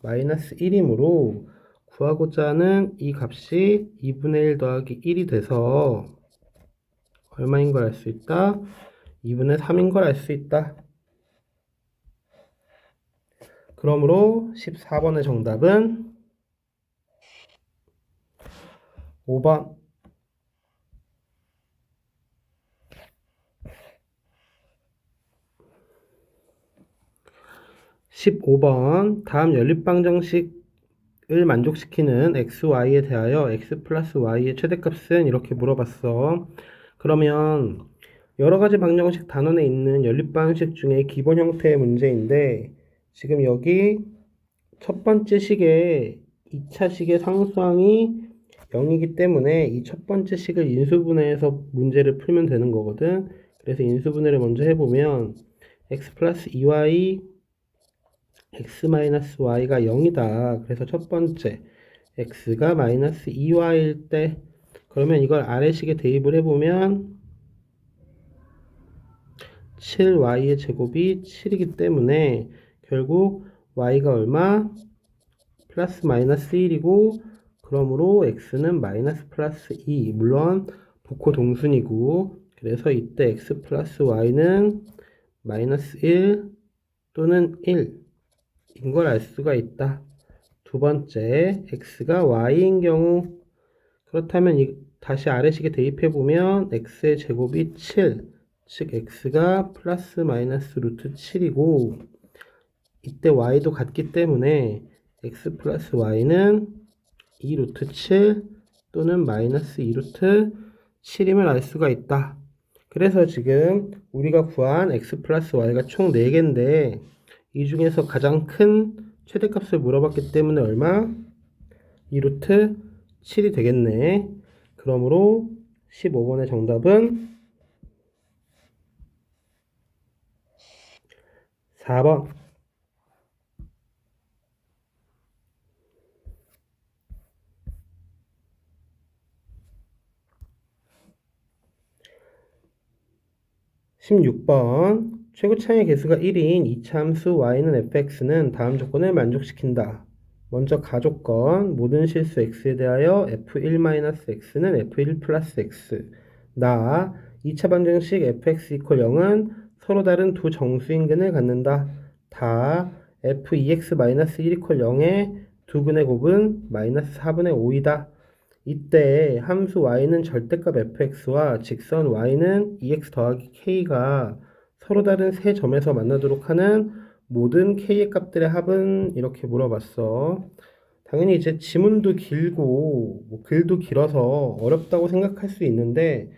마이너스 1이므로 구하고자 하는 이 값이 2분의 1 더하기 1이 돼서 얼마인 걸 알 수 있다? 2분의 3인 걸 알 수 있다. 그러므로 14번의 정답은 5번. 15번. 다음 연립방정식을 만족시키는 xy에 대하여 x 플러스 y의 최대값은 이렇게 물어봤어. 그러면 여러가지 방정식 단원에 있는 연립방정식 중에 기본 형태의 문제인데, 지금 여기 첫 번째 식의 2차 식의 상수항이 0이기 때문에 이 첫 번째 식을 인수분해해서 문제를 풀면 되는 거거든. 그래서 인수분해를 먼저 해보면 x 플러스 2y x 마이너스 y가 0이다. 그래서 첫 번째 x가 마이너스 2y일 때, 그러면 이걸 아래식에 대입을 해보면 7y의 제곱이 7이기 때문에 결국 y가 얼마? 플러스 마이너스 1이고, 그러므로 x는 마이너스 플러스 2. 물론 복호 동순이고, 그래서 이때 x 플러스 y는 마이너스 1 또는 1인 걸 알 수가 있다. 두 번째, x가 y인 경우, 그렇다면 다시 아래식에 대입해보면 x의 제곱이 7, 즉 x가 플러스 마이너스 루트 7이고, 이때 y도 같기 때문에 x 플러스 y는 2 루트 7 또는 마이너스 2 루트 7임을 알 수가 있다. 그래서 지금 우리가 구한 x 플러스 y가 총 4개인데 이 중에서 가장 큰 최대값을 물어봤기 때문에 얼마? 2 루트 7이 되겠네. 그러므로 15번의 정답은 4번. 16번. 최고차의 개수가 1인 이차함수 y는 fx는 다음 조건을 만족시킨다. 먼저 가조건, 모든 실수 x에 대하여 f1-x는 f1 플러스 x. 2차 방정식 fx 이퀄 0은 서로 다른 두 정수인근을 갖는다. f2x-1 이퀄 0의 두 근의 곱은 마이너스 4분의 5이다. 이때 함수 y는 절대값 fx와 직선 y는 2x 더하기 k가 서로 다른 세 점에서 만나도록 하는 모든 k의 값들의 합은 이렇게 물어봤어. 당연히 이제 지문도 길고 뭐 글도 길어서 어렵다고 생각할 수 있는데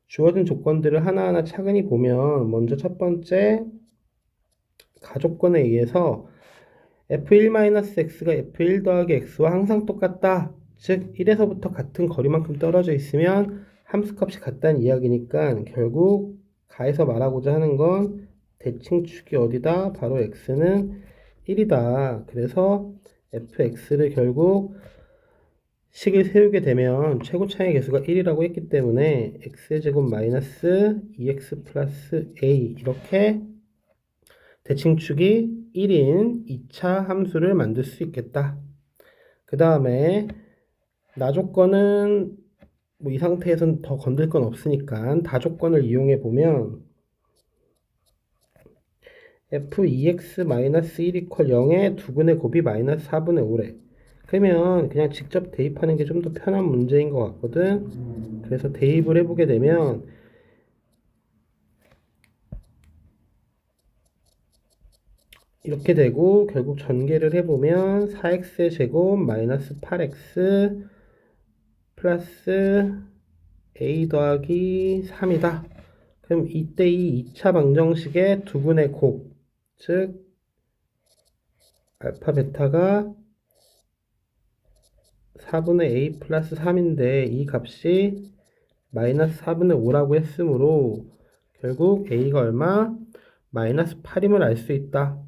주어진 조건들을 하나하나 차근히 보면 먼저 첫 번째 가조건에 의해서 f1-x가 f1 더하기 x와 항상 똑같다. 즉 1에서부터 같은 거리만큼 떨어져 있으면 함수값이 같다는 이야기니까 결국 가에서 말하고자 하는 건 대칭축이 어디다? 바로 x는 1이다. 그래서 fx를 결국 식을 세우게 되면 최고차의 개수가 1이라고 했기 때문에 x제곱 마이너스 2x 플러스 a 이렇게 대칭축이 1인 2차 함수를 만들 수 있겠다. 그 다음에 나조건은 뭐 이 상태에서는 더 건들 건 없으니까 다조건을 이용해 보면 f2x-1 이퀄 0의 두근의 곱이 마이너스 4분의 5래. 그러면 그냥 직접 대입하는 게 좀 더 편한 문제인 것 같거든. 그래서 대입을 해보게 되면 이렇게 되고 결국 전개를 해보면 4x의 제곱 마이너스 8x 플러스 a 더하기 3이다. 그럼 이때 이 2차 방정식의 두분의 곱, 즉 알파 베타가 4분의 a 플러스 3인데 이 값이 마이너스 4분의 5라고 했으므로 결국 a가 얼마? 마이너스 8임을 알 수 있다.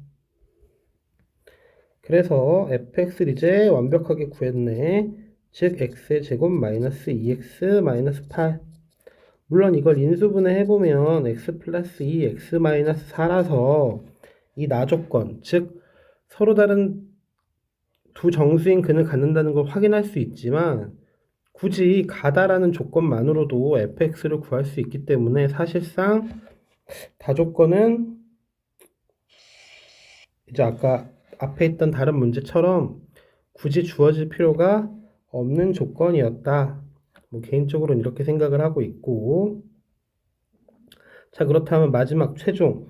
그래서 fx를 이제 완벽하게 구했네. 즉 x의 제곱 마이너스 2x 마이너스 8. 물론 이걸 인수분해 해보면 x 플러스 2 x 마이너스 4라서 이 나조건, 즉 서로 다른 두 정수인 근을 갖는다는 걸 확인할 수 있지만 굳이 가다라는 조건만으로도 fx를 구할 수 있기 때문에 사실상 다조건은 이제 아까 앞에 있던 다른 문제처럼 굳이 주어질 필요가 없는 조건이었다. 뭐 개인적으로는 이렇게 생각을 하고 있고, 자 그렇다면 마지막 최종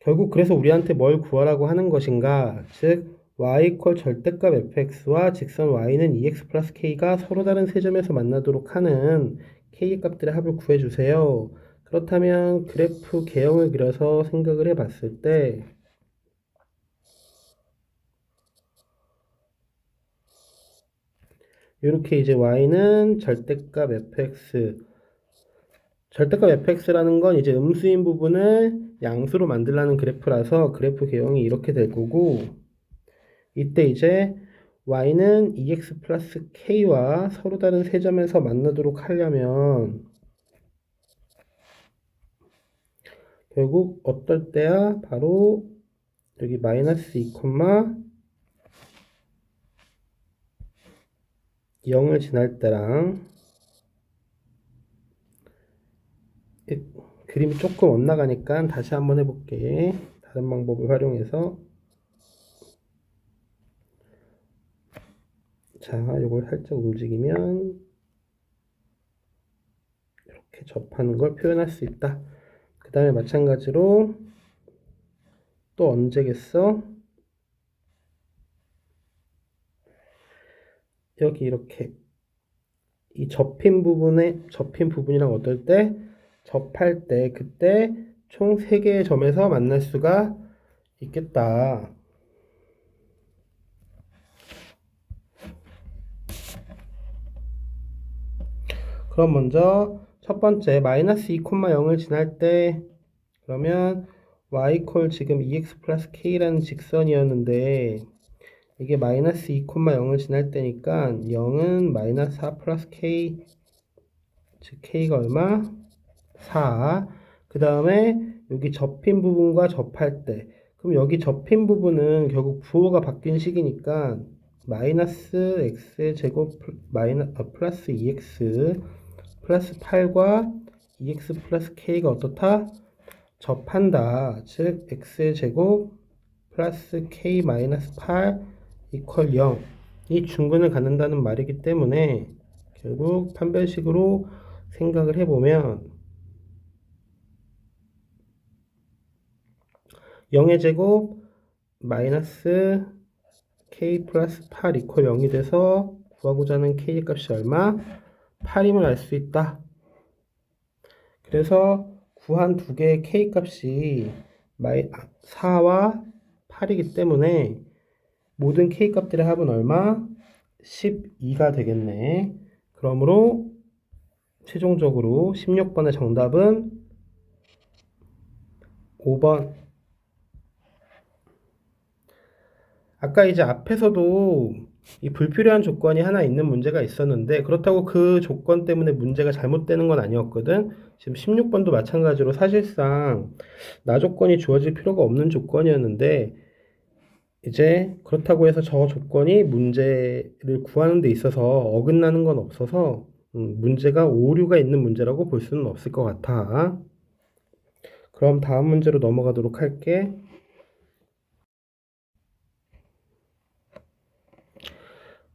결국 그래서 우리한테 뭘 구하라고 하는 것인가? 즉 y 이퀄 절대값 fx와 직선 y는 2x 플러스 k가 서로 다른 세 점에서 만나도록 하는 k의 값들의 합을 구해주세요. 그렇다면 그래프 개형을 그려서 생각을 해봤을 때 이렇게 이제 y는 절대값 fx 절대값 fx라는 건 이제 음수인 부분을 양수로 만들라는 그래프라서 그래프 개형이 이렇게 될 거고 이때 이제 y는 2x 플러스 k와 서로 다른 세 점에서 만나도록 하려면 결국 어떨 때야? 바로 여기 마이너스 2, 0을 지날 때랑 그림이 조금 엇나가니까 다시 한번 해볼게. 다른 방법을 활용해서 자, 이걸 살짝 움직이면 이렇게 접하는 걸 표현할 수 있다. 그 다음에 마찬가지로 또 언제겠어? 여기 이렇게 이 접힌 부분이랑 어떨 때? 접할 때 그때 총 3개의 점에서 만날 수가 있겠다. 그럼 먼저 첫 번째 마이너스 2, 0을 지날 때 그러면 y 콜 지금 2x 플러스 k라는 직선이었는데 이게 마이너스 2, 0을 지날 때니까 0은 마이너스 4 플러스 k 즉 k가 얼마? 4. 그 다음에 여기 접힌 부분과 접할 때 그럼 여기 접힌 부분은 결국 부호가 바뀐 식이니까 마이너스 x의 제곱 플러스 2x 플러스 8과 2x 플러스 k가 어떻다? 접한다. 즉 x의 제곱 플러스 k 마이너스 8 이퀄 0. 이 중근을 갖는다는 말이기 때문에 결국 판별식으로 생각을 해보면 0의 제곱 마이너스 k 플러스 8 이퀄 0이 돼서 구하고자 하는 k의 값이 얼마? 8임을 알 수 있다. 그래서 구한 두 개의 k 값이 4와 8이기 때문에 모든 k 값들의 합은 얼마? 12가 되겠네. 그러므로 최종적으로 16번의 정답은 5번. 아까 이제 앞에서도 이 불필요한 조건이 하나 있는 문제가 있었는데 그렇다고 그 조건 때문에 문제가 잘못되는 건 아니었거든. 지금 16번도 마찬가지로 사실상 나 조건이 주어질 필요가 없는 조건이었는데 이제 그렇다고 해서 저 조건이 문제를 구하는 데 있어서 어긋나는 건 없어서 문제가 오류가 있는 문제라고 볼 수는 없을 것 같아. 그럼 다음 문제로 넘어가도록 할게.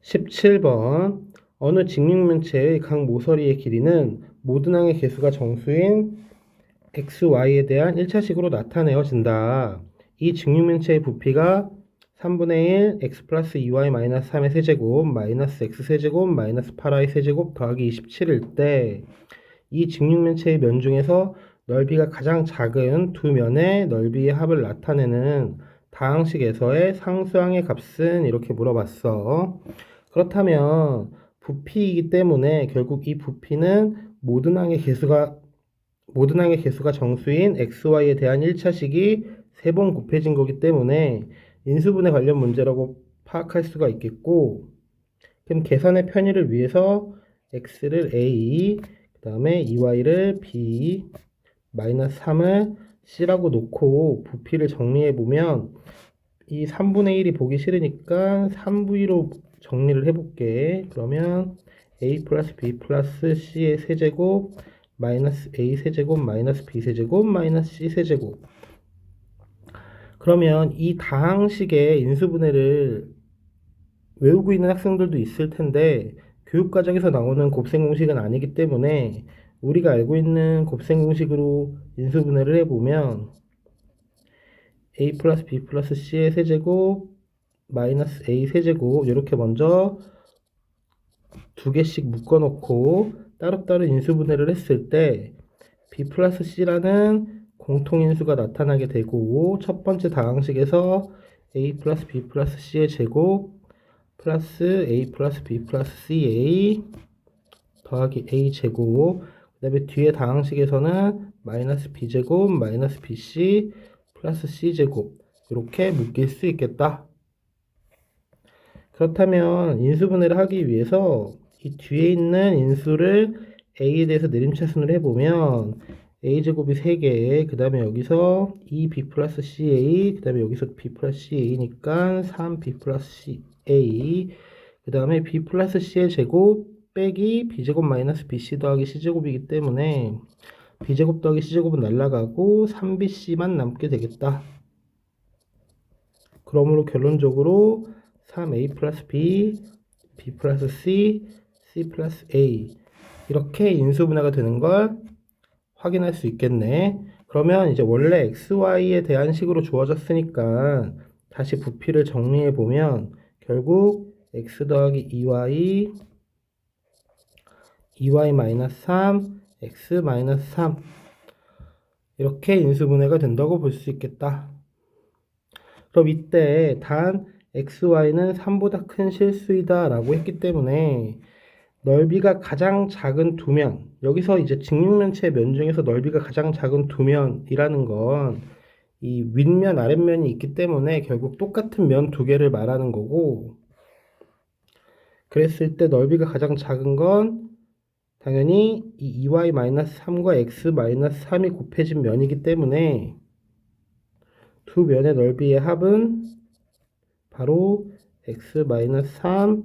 17번. 어느 직육면체의 각 모서리의 길이는 모든 항의 개수가 정수인 x, y에 대한 1차식으로 나타내어진다. 이 직육면체의 부피가 3분의 1 x 플러스 2y 마이너스 3의 세제곱 마이너스 x 세제곱 마이너스 8y 세제곱 더하기 27일 때 이 직육면체의 면 중에서 넓이가 가장 작은 두 면의 넓이의 합을 나타내는 다항식에서의 상수항의 값은 이렇게 물어봤어. 그렇다면 부피이기 때문에 결국 이 부피는 모든 항의 개수가 정수인 xy에 대한 1차식이 3번 곱해진 거기 때문에 인수분해 관련 문제라고 파악할 수가 있겠고, 그럼 계산의 편의를 위해서 x를 a, 그 다음에 2y를 b, 마이너스 3을 c라고 놓고 부피를 정리해보면 이 3분의 1이 보기 싫으니까 3v로 정리를 해볼게. 그러면 a 플러스 b 플러스 c의 세제곱 마이너스 a 세제곱 마이너스 b 세제곱 마이너스 c 세제곱. 그러면 이 다항식의 인수분해를 외우고 있는 학생들도 있을 텐데 교육과정에서 나오는 곱셈 공식은 아니기 때문에 우리가 알고 있는 곱셈 공식으로 인수분해를 해보면 a 플러스 b 플러스 c의 세제곱 마이너스 a 세제곱 이렇게 먼저 두 개씩 묶어놓고 따로따로 인수분해를 했을 때 b 플러스 c라는 공통인수가 나타나게 되고 첫 번째 다항식에서 a 플러스 b 플러스 c의 제곱 플러스 a 플러스 b 플러스 ca 더하기 a 제곱 그 다음에 뒤에 다항식에서는 마이너스 b제곱 마이너스 bc 플러스 c제곱 이렇게 묶일 수 있겠다. 그렇다면 인수분해를 하기 위해서 이 뒤에 있는 인수를 a에 대해서 내림차순을 해보면 a제곱이 3개, 그 다음에 여기서 2b 플러스 ca, 그 다음에 여기서 b 플러스 ca니까 3b 플러스 ca, 그 다음에 b 플러스 c의 제곱 빼기 b제곱 마이너스 bc 더하기 c제곱이기 때문에 b제곱 더하기 c제곱은 날라가고 3bc만 남게 되겠다. 그러므로 결론적으로 3a 플러스 b, b 플러스 c, c 플러스 a 이렇게 인수분해가 되는 걸 확인할 수 있겠네. 그러면 이제 원래 xy에 대한 식으로 주어졌으니까 다시 부피를 정리해 보면 결국 x 더하기 2y, 2y 마이너스 3, x 마이너스 3 이렇게 인수분해가 된다고 볼 수 있겠다. 그럼 이때 단 xy는 3보다 큰 실수이다 라고 했기 때문에 넓이가 가장 작은 두 면, 여기서 이제 직육면체의 면 중에서 넓이가 가장 작은 두 면이라는 건 이 윗면, 아랫면이 있기 때문에 결국 똑같은 면 두 개를 말하는 거고, 그랬을 때 넓이가 가장 작은 건 당연히 이 2y-3과 x-3이 곱해진 면이기 때문에 두 면의 넓이의 합은 바로 x-3,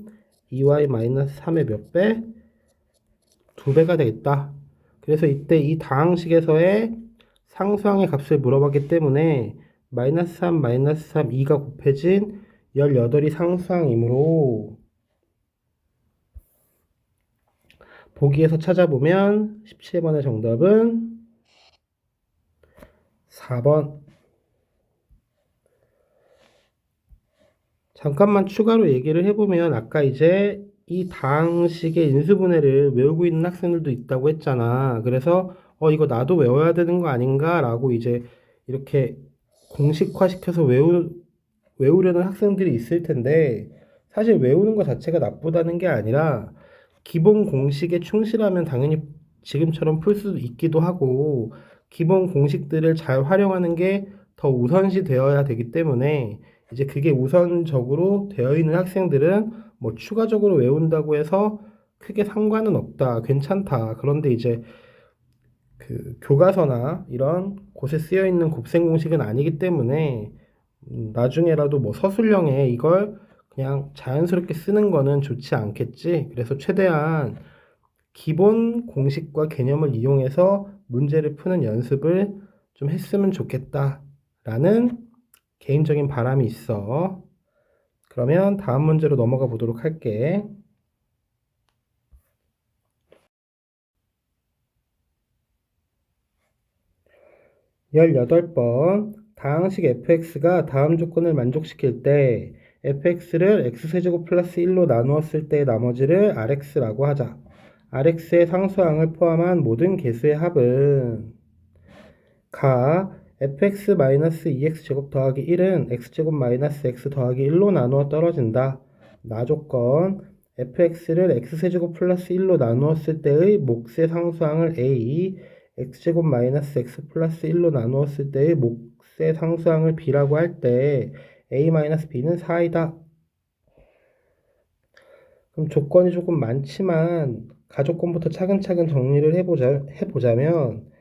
2y-3의 몇 배? 2배가 되겠다. 그래서 이때 이 다항식에서의 상수항의 값을 물어봤기 때문에 마이너스 3, 마이너스 3, 2가 곱해진 18이 상수항이므로 보기에서 찾아보면 17번의 정답은 4번. 잠깐만 추가로 얘기를 해보면 아까 이제 이 다항식의 인수분해를 외우고 있는 학생들도 있다고 했잖아. 그래서 이거 나도 외워야 되는 거 아닌가? 라고 이제 이렇게 공식화시켜서 외우려는 학생들이 있을 텐데 사실 외우는 것 자체가 나쁘다는 게 아니라 기본 공식에 충실하면 당연히 지금처럼 풀 수도 있기도 하고 기본 공식들을 잘 활용하는 게 더 우선시 되어야 되기 때문에 이제 그게 우선적으로 되어 있는 학생들은 뭐 추가적으로 외운다고 해서 크게 상관은 없다, 괜찮다. 그런데 이제 그 교과서나 이런 곳에 쓰여 있는 곱셈 공식은 아니기 때문에 나중에라도 뭐 서술형에 이걸 그냥 자연스럽게 쓰는 거는 좋지 않겠지. 그래서 최대한 기본 공식과 개념을 이용해서 문제를 푸는 연습을 좀 했으면 좋겠다라는 개인적인 바람이 있어. 그러면 다음 문제로 넘어가 보도록 할게. 18번. 다항식 fx가 다음 조건을 만족시킬 때 fx를 x세제곱 플러스 1로 나누었을 때의 나머지를 rx라고 하자. rx의 상수항을 포함한 모든 개수의 합은 fx-2x제곱 더하기 1은 x제곱 마이너스 x 더하기 1로 나누어 떨어진다. 나조건 fx를 x세제곱 플러스 1로 나누었을 때의 몫의 상수항을 a, x제곱 마이너스 x 플러스 1로 나누었을 때의 몫의 상수항을 b라고 할 때 a 마이너스 b는 4이다. 그럼 조건이 조금 많지만 가조건부터 차근차근 정리를 해보자면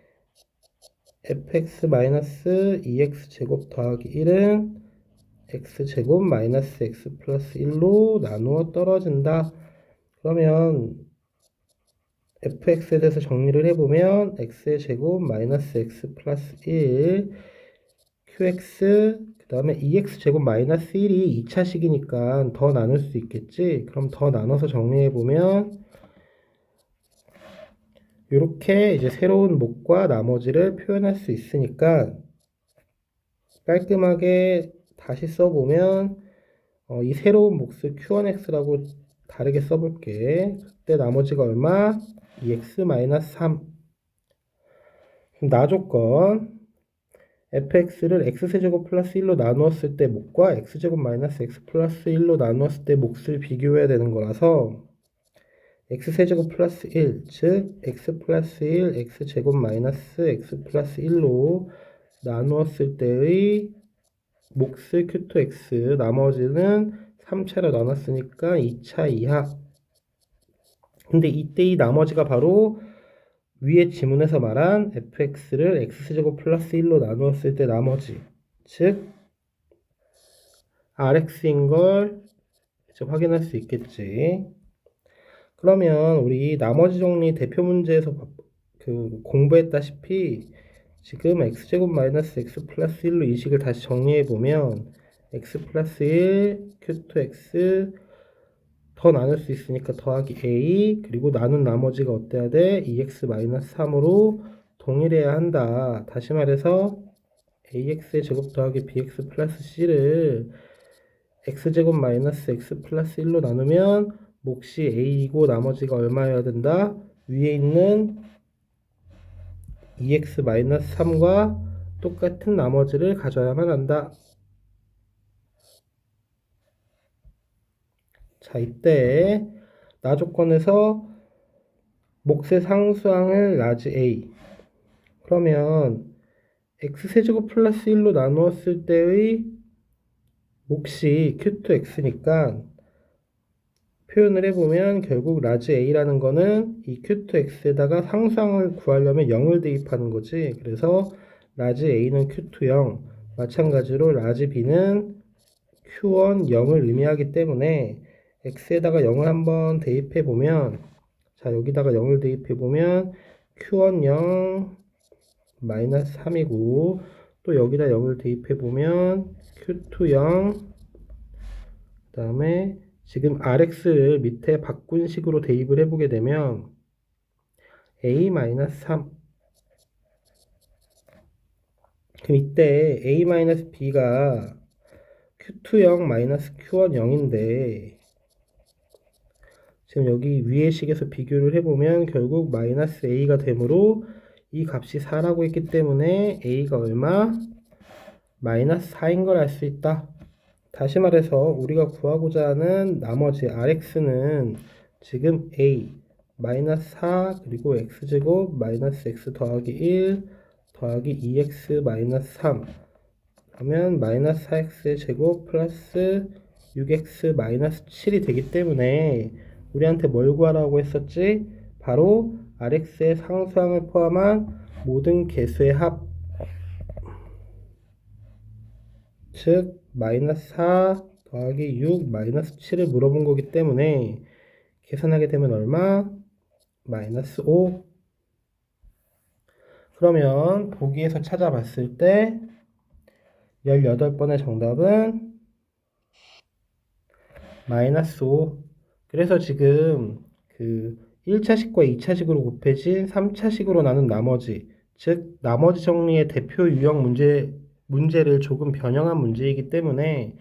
fx-2x 제곱 더하기 1은 x제곱 마이너스 x 플러스 1로 나누어 떨어진다. 그러면 fx에 대해서 정리를 해보면 x의 제곱 마이너스 x 플러스 1 qx 그 다음에 2x 제곱 마이너스 1이 2차식이니까 더 나눌 수 있겠지. 그럼 더 나눠서 정리해보면 이렇게 이제 새로운 몫과 나머지를 표현할 수 있으니까 깔끔하게 다시 써보면 이 새로운 몫을 Q1X라고 다르게 써볼게. 그때 나머지가 얼마? 2X-3. 나조건 fx를 x세제곱 플러스 1로 나누었을 때 몫과 x제곱 마이너스 x 플러스 1로 나누었을 때 몫을 비교해야 되는 거라서 x세제곱 플러스 1, 즉 x 플러스 1, x제곱 마이너스 x 플러스 1로 나누었을 때의 몫을 Q2X, 나머지는 3차로 나눴으니까 2차 이하. 근데 이때 이 나머지가 바로 위에 지문에서 말한 fx를 x제곱 플러스 1로 나누었을 때 나머지, 즉 rx인 걸 이제 확인할 수 있겠지. 그러면 우리 나머지 정리 대표 문제에서 공부했다시피 지금 x제곱 마이너스 x 플러스 1로 이 식을 다시 정리해보면 x 플러스 1, q2x 더 나눌 수 있으니까 더하기 a 그리고 나눈 나머지가 어때야 돼? 2x 마이너스 3으로 동일해야 한다. 다시 말해서 ax의 제곱 더하기 bx 플러스 c를 x제곱 마이너스 x 플러스 1로 나누면 몫이 a이고 나머지가 얼마여야 된다? 위에 있는 2x 마이너스 3과 똑같은 나머지를 가져야만 한다. 자, 이때 나조건에서 몫의 상수항을 라지 a. 그러면 x세제곱 플러스 1로 나누었을 때의 몫이 q2x니까 표현을 해보면 결국 라지 a라는 거는 이 q2x에다가 상수항을 구하려면 0을 대입하는 거지. 그래서 라지 a는 q2 0, 마찬가지로 라지 b는 q1 0을 의미하기 때문에 x에다가 0을 한번 대입해 보면, 자 여기다가 0을 대입해 보면 q1 0 마이너스 3이고 또 여기다 0을 대입해 보면 q2 0, 그 다음에 지금 rx를 밑에 바꾼 식으로 대입을 해보게 되면 a-3. 그럼 이때 a-b가 Q2 0 마이너스 Q1 0인데 지금 여기 위의 식에서 비교를 해보면 결국 마이너스 A가 되므로 이 값이 4라고 했기 때문에 A가 얼마? 마이너스 4인 걸 알 수 있다. 다시 말해서 우리가 구하고자 하는 나머지 RX는 지금 A 마이너스 4 그리고 X제곱 마이너스 X 더하기 1 더하기 2X 마이너스 3 그러면 마이너스 4X 제곱 플러스 6X 마이너스 7이 되기 때문에 우리한테 뭘 구하라고 했었지? 바로 RX의 상수항을 포함한 모든 개수의 합, 즉 마이너스 4 더하기 6 마이너스 7을 물어본 거기 때문에 계산하게 되면 얼마? 마이너스 5. 그러면 보기에서 찾아봤을 때 18번의 정답은 마이너스 5. 그래서 지금 그 1차식과 2차식으로 곱해진 3차식으로 나눈 나머지, 즉 나머지 정리의 대표 유형 문제를 조금 변형한 문제이기 때문에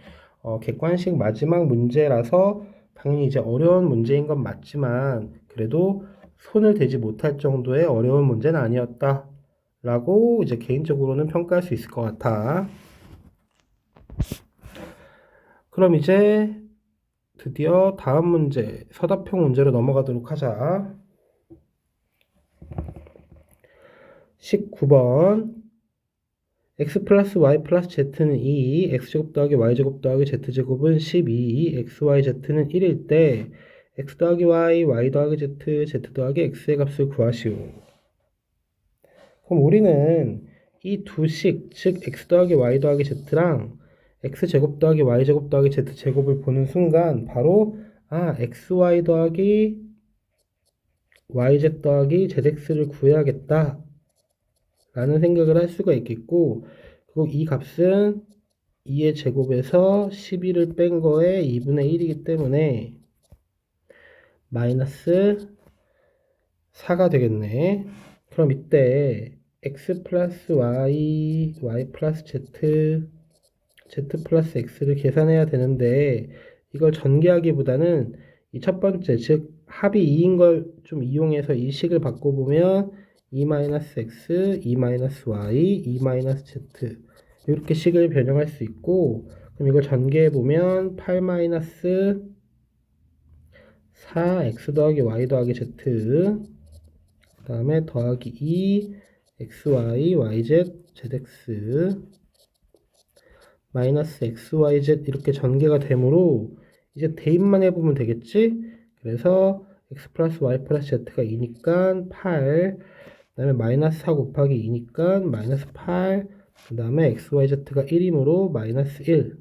객관식 마지막 문제라서 당연히 이제 어려운 문제인 건 맞지만 그래도 손을 대지 못할 정도의 어려운 문제는 아니었다 라고 이제 개인적으로는 평가할 수 있을 것 같아. 그럼 이제 드디어 다음 문제, 서답형 문제로 넘어가도록 하자. 19번 x 플러스 y 플러스 z는 2, x제곱 더하기 y제곱 더하기 z제곱은 12, xyz는 1일 때 x 더하기 y, y 더하기 z, z 더하기 x의 값을 구하시오. 그럼 우리는 이 두 식, 즉 x 더하기 y 더하기 z랑 x제곱 더하기 y제곱 더하기 z제곱을 보는 순간 바로 xy 더하기 yz 더하기 zx를 구해야겠다 라는 생각을 할 수가 있겠고, 그리고 이 값은 2의 제곱에서 12를 뺀 거에 2분의 1이기 때문에 마이너스 4가 되겠네. 그럼 이때 x 플러스 y, y 플러스 z, z 플러스 x를 계산해야 되는데 이걸 전개하기보다는 이 첫 번째, 즉 합이 2인 걸 좀 이용해서 이 식을 바꿔보면 2-x, 2-y, 2-z 이렇게 식을 변형할 수 있고, 그럼 이걸 전개해보면 8-4x 더하기 y 더하기 z 그 다음에 더하기 2 xy, yz, zx 마이너스 xyz 이렇게 전개가 되므로 이제 대입만 해보면 되겠지? 그래서 x 플러스 y 플러스 z가 2니까 8, 그 다음에 마이너스 4 곱하기 2니까 마이너스 8, 그 다음에 xyz가 1이므로 마이너스 1.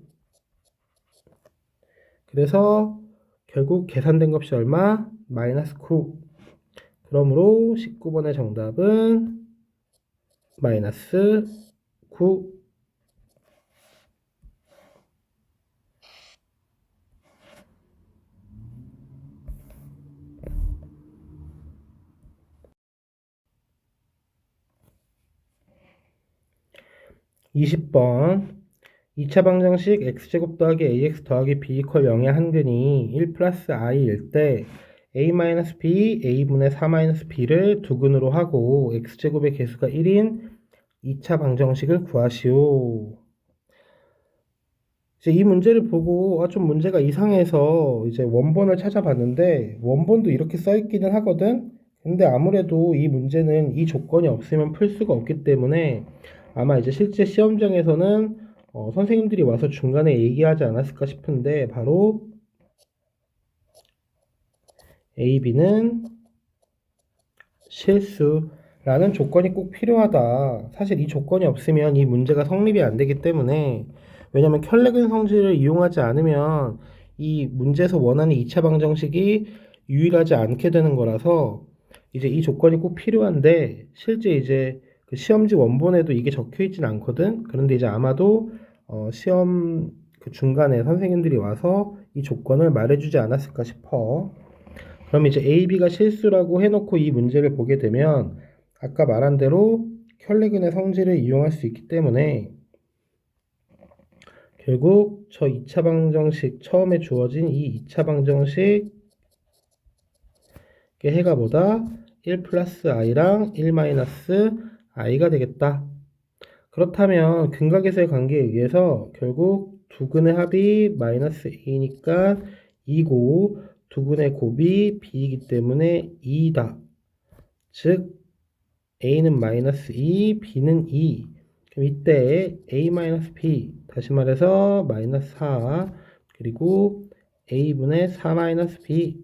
그래서 결국 계산된 값이 얼마? 마이너스 9. 그러므로 19번의 정답은 마이너스 9. 20번 2차 방정식 x제곱 더하기 ax 더하기 b 이퀄 0의 한근이 1 플러스 i일 때 a-b, a분의 4-b를 두근으로 하고 x제곱의 개수가 1인 2차 방정식을 구하시오. 이제 이 문제를 보고 좀 문제가 이상해서 이제 원본을 찾아봤는데 원본도 이렇게 써 있기는 하거든. 근데 아무래도 이 문제는 이 조건이 없으면 풀 수가 없기 때문에 아마 이제 실제 시험장에서는 선생님들이 와서 중간에 얘기하지 않았을까 싶은데 바로 A, B는 실수라는 조건이 꼭 필요하다. 사실 이 조건이 없으면 이 문제가 성립이 안 되기 때문에, 왜냐면 켈레근 성질을 이용하지 않으면 이 문제에서 원하는 2차 방정식이 유일하지 않게 되는 거라서 이제 이 조건이 꼭 필요한데 실제 이제 그 시험지 원본에도 이게 적혀 있진 않거든. 그런데 이제 아마도 시험 그 중간에 선생님들이 와서 이 조건을 말해주지 않았을까 싶어. 그럼 이제 A, B가 실수라고 해놓고 이 문제를 보게 되면 아까 말한 대로 켈레근의 성질을 이용할 수 있기 때문에 결국 저 2차 방정식 처음에 주어진 이 2차 방정식의 해가 뭐다? 1 플러스 i랑 1 마이너스 i가 되겠다. 그렇다면 근각에서의 관계에 의해서 결국 두근의 합이 마이너스 a니까 2고 두근의 곱이 b이기 때문에 2다. 즉 a는 마이너스 2, b는 2. 그럼 이때 a 마이너스 b, 다시 말해서 마이너스 4, 그리고 a분의 4 마이너스 b.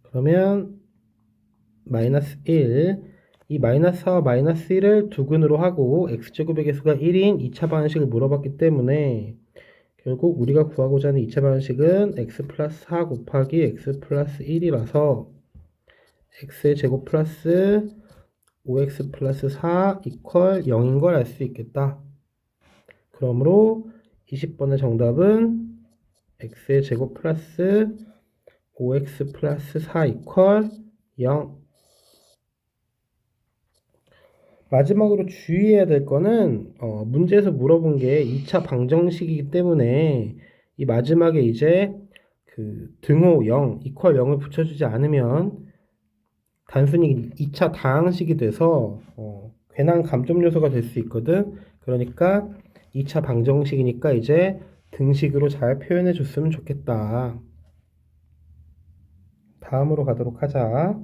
그러면 마이너스 1. 이 마이너스 4와 마이너스 1을 두근으로 하고 x제곱의 개수가 1인 2차 방정식을 물어봤기 때문에 결국 우리가 구하고자 하는 2차 방정식은 x 플러스 4 곱하기 x 플러스 1이라서 x의 제곱 플러스 5x 플러스 4 이퀄 0인 걸 알 수 있겠다. 그러므로 20번의 정답은 x의 제곱 플러스 5x 플러스 4 이퀄 0. 마지막으로 주의해야 될 거는 문제에서 물어본 게 2차 방정식이기 때문에 이 마지막에 이제 그 등호 0, 이퀄 0을 붙여주지 않으면 단순히 2차 다항식이 돼서 괜한 감점 요소가 될 수 있거든. 그러니까 2차 방정식이니까 이제 등식으로 잘 표현해 줬으면 좋겠다. 다음으로 가도록 하자.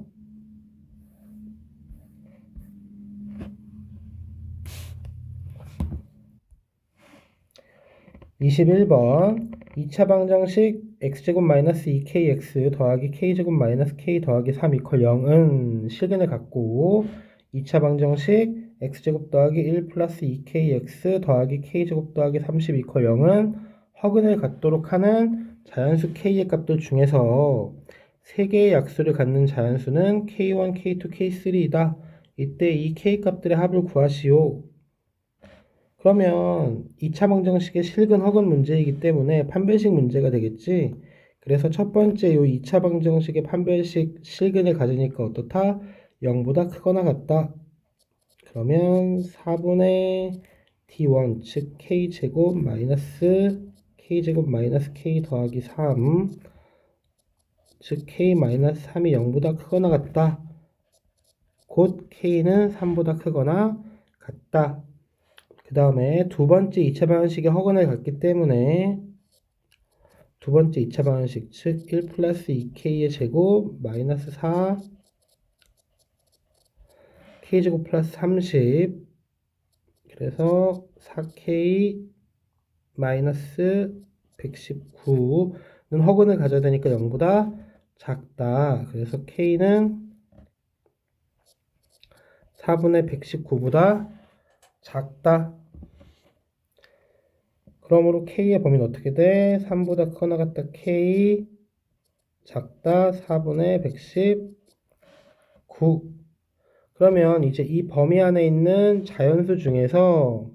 21번 2차 방정식 x제곱 마이너스 2kx 더하기 k제곱 마이너스 k 더하기 3 이퀄 0은 실근을 갖고 2차 방정식 x제곱 더하기 1 플러스 2kx 더하기 k제곱 더하기 30 이퀄 0은 허근을 갖도록 하는 자연수 k의 값들 중에서 3개의 약수를 갖는 자연수는 k1, k2, k3이다. 이때 이 k 값들의 합을 구하시오. 그러면 2차 방정식의 실근 허근 문제이기 때문에 판별식 문제가 되겠지. 그래서 첫 번째 요 2차 방정식의 판별식 실근을 가지니까 어떻다? 0보다 크거나 같다. 그러면 4분의 d1 즉 k제곱 마이너스 k 더하기 3 즉 k 마이너스 3이 0보다 크거나 같다. 곧 k는 3보다 크거나 같다. 그 다음에 두 번째 2차 방정식의 허근을 갖기 때문에 두 번째 2차 방정식 즉 1 플러스 2k의 제곱 마이너스 4 k제곱 플러스 30 그래서 4k 마이너스 119는 허근을 가져야 되니까 0보다 작다. 그래서 k는 4분의 119보다 작다. 그러므로 k의 범위는 어떻게 돼? 3보다 크거나 같다. k 작다 4분의 119. 그러면 이제 이 범위 안에 있는 자연수 중에서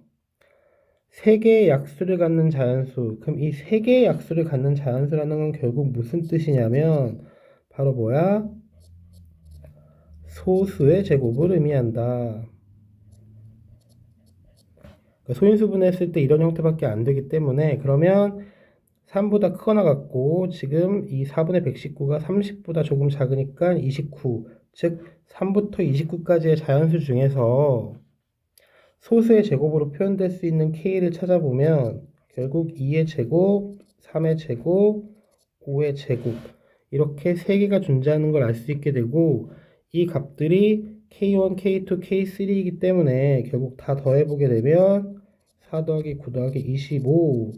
3개의 약수를 갖는 자연수. 그럼 이 3개의 약수를 갖는 자연수라는 건 결국 무슨 뜻이냐면 바로 뭐야? 소수의 제곱을 의미한다. 소인수분해했을 때 이런 형태밖에 안 되기 때문에 그러면 3보다 크거나 같고 지금 이 4분의 119가 30보다 조금 작으니까 29. 즉 3부터 29까지의 자연수 중에서 소수의 제곱으로 표현될 수 있는 k를 찾아보면 결국 2의 제곱, 3의 제곱, 5의 제곱 이렇게 3개가 존재하는 걸 알 수 있게 되고 이 값들이 k1, k2, k3이기 때문에 결국 다 더해보게 되면 4 더하기 9 더하기 25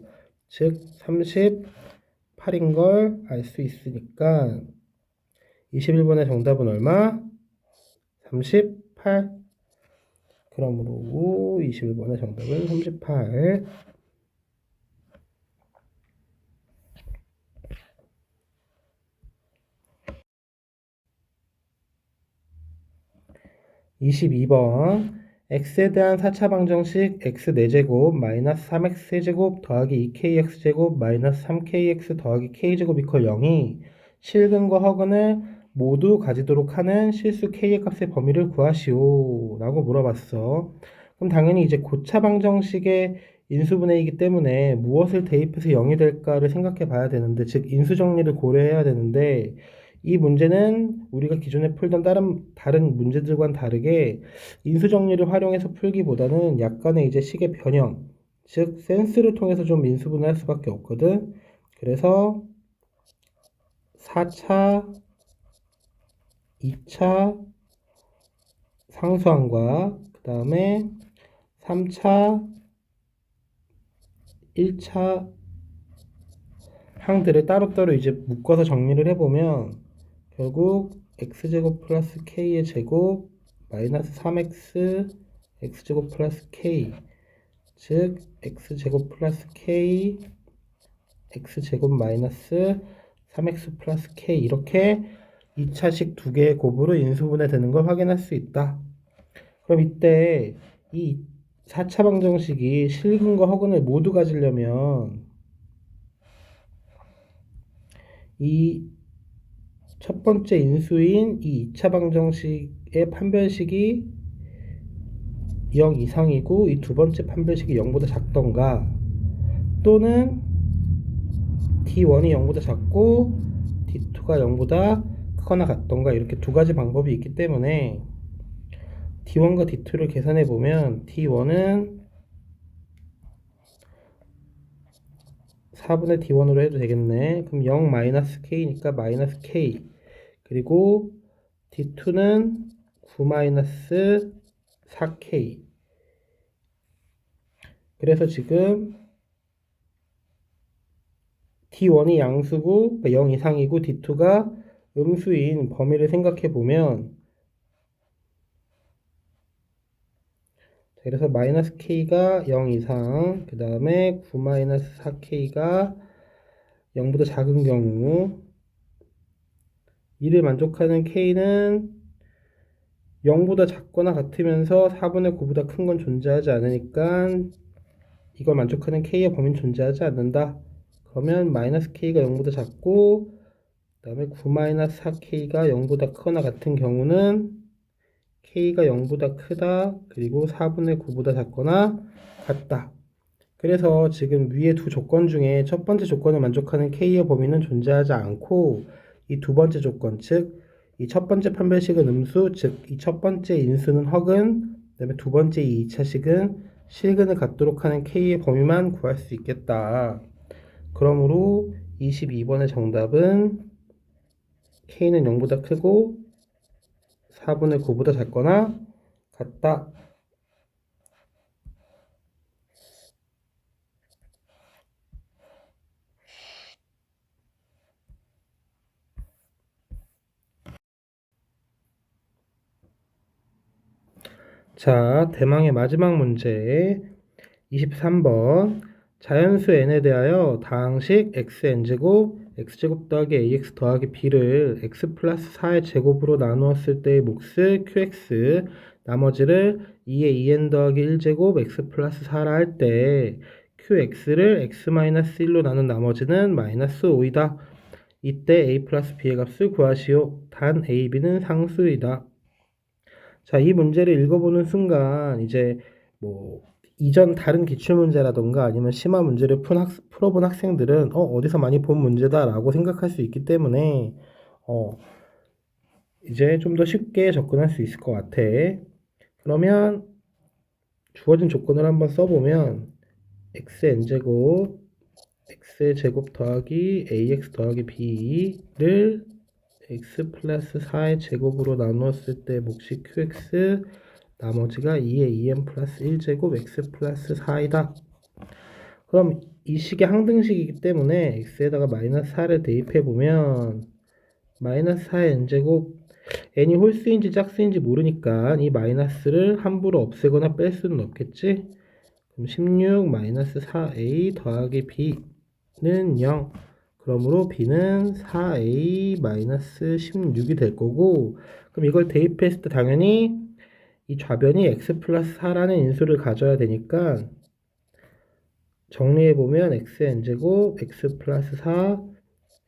즉 38인 걸 알 수 있으니까 21번의 정답은 얼마? 38. 그러므로 21번의 정답은 38. 22번 x에 대한 4차 방정식 x 4제곱 마이너스 3x 세제곱 더하기 2kx제곱 마이너스 3kx 더하기 k제곱 이퀄 0이 실근과 허근을 모두 가지도록 하는 실수 k의 값의 범위를 구하시오 라고 물어봤어. 그럼 당연히 이제 고차 방정식의 인수분해이기 때문에 무엇을 대입해서 0이 될까를 생각해 봐야 되는데, 즉 인수정리를 고려해야 되는데, 이 문제는 우리가 기존에 풀던 다른 문제들과는 다르게 인수정리를 활용해서 풀기보다는 약간의 이제 식의 변형, 즉 센스를 통해서 좀 인수분해할 수밖에 없거든. 그래서 4차, 2차 상수항과 그 다음에 3차, 1차 항들을 따로따로 이제 묶어서 정리를 해보면 결국 x제곱 플러스 k의 제곱 마이너스 3x x제곱 플러스 k, 즉 x제곱 플러스 k x제곱 마이너스 3x 플러스 k, 이렇게 2차식 두 개의 곱으로 인수분해 되는 걸 확인할 수 있다. 그럼 이때 이 4차 방정식이 실근과 허근을 모두 가지려면 이 첫 번째 인수인 이 2차 방정식의 판별식이 0 이상이고 이 두 번째 판별식이 0보다 작던가, 또는 D1이 0보다 작고 D2가 0보다 크거나 같던가, 이렇게 두 가지 방법이 있기 때문에 D1과 D2를 계산해 보면 D1은 4분의 D1으로 해도 되겠네. 그럼 0 마이너스 K니까 마이너스 K, 그리고 D2는 9 마이너스 4K. 그래서 지금 D1이 양수고 0 이상이고 D2가 음수인 범위를 생각해 보면, 그래서 마이너스 K가 0 이상, 그 다음에 9 마이너스 4K가 0보다 작은 경우, 이를 만족하는 K는 0보다 작거나 같으면서 4분의 9보다 큰 건 존재하지 않으니까 이걸 만족하는 K의 범위는 존재하지 않는다. 그러면 마이너스 K가 0보다 작고 그 다음에 9 마이너스 4K가 0보다 크거나 같은 경우는 K가 0보다 크다, 그리고 4분의 9보다 작거나 같다. 그래서 지금 위에 두 조건 중에 첫 번째 조건을 만족하는 K의 범위는 존재하지 않고, 이 두 번째 조건, 즉 이 첫 번째 판별식은 음수, 즉 이 첫 번째 인수는 허근, 그 다음에 두 번째 이 2차식은 실근을 갖도록 하는 K의 범위만 구할 수 있겠다. 그러므로 22번의 정답은 K는 0보다 크고 4분의 9보다 작거나 같다. 자, 대망의 마지막 문제 23번. 자연수 n에 대하여 다항식 xn제곱 x제곱 더하기 ax 더하기 b를 x 플러스 4의 제곱으로 나누었을 때의 몫을 qx, 나머지를 2의 2n 더하기 1제곱 x 플러스 4라 할 때 qx를 x 마이너스 1로 나눈 나머지는 마이너스 5이다. 이때 a 플러스 b의 값을 구하시오. 단 a, b는 상수이다. 자, 이 문제를 읽어보는 순간 이제 뭐 이전 다른 기출문제라던가 아니면 심화 문제를 풀어본 학생들은 어디서 많이 본 문제다라고 생각할 수 있기 때문에 이제 좀 더 쉽게 접근할 수 있을 것 같아. 그러면 주어진 조건을 한번 써보면 xn제곱 x제곱 더하기 ax 더하기 b를 x 플러스 4의 제곱으로 나누었을 때 몫이 qx, 나머지가 2의 2n 플러스 1제곱 x 플러스 4이다. 그럼 이 식이 항등식이기 때문에 x에다가 마이너스 4를 대입해보면 마이너스 4의 n제곱, n이 홀수인지 짝수인지 모르니까 이 마이너스를 함부로 없애거나 뺄 수는 없겠지? 그럼 16 마이너스 4a 더하기 b는 0. 그러므로 b는 4a 마이너스 16이 될 거고, 그럼 이걸 대입했을 때 당연히 이 좌변이 x 플러스 4라는 인수를 가져야 되니까 정리해보면 xn제곱 x 플러스 4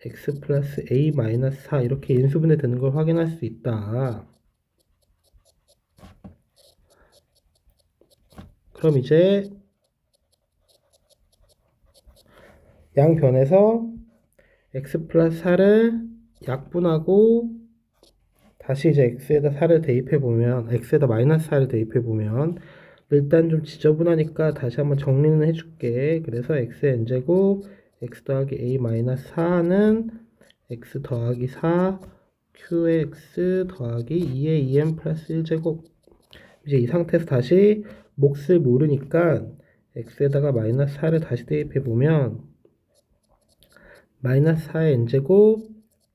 x 플러스 a 마이너스 4 이렇게 인수분해 되는 걸 확인할 수 있다. 그럼 이제 양변에서 x 플러스 4를 약분하고 다시 이제 x에다 4를 대입해보면 x에다 마이너스 4를 대입해보면 일단 좀 지저분하니까 다시 한번 정리는 해줄게. 그래서 x의 n제곱 x 더하기 a 마이너스 4는 x 더하기 4 q의 x 더하기 2의 2n 플러스 1제곱. 이제 이 상태에서 다시 몫을 모르니까 x에다가 마이너스 4를 다시 대입해보면 마이너스 4의 n제곱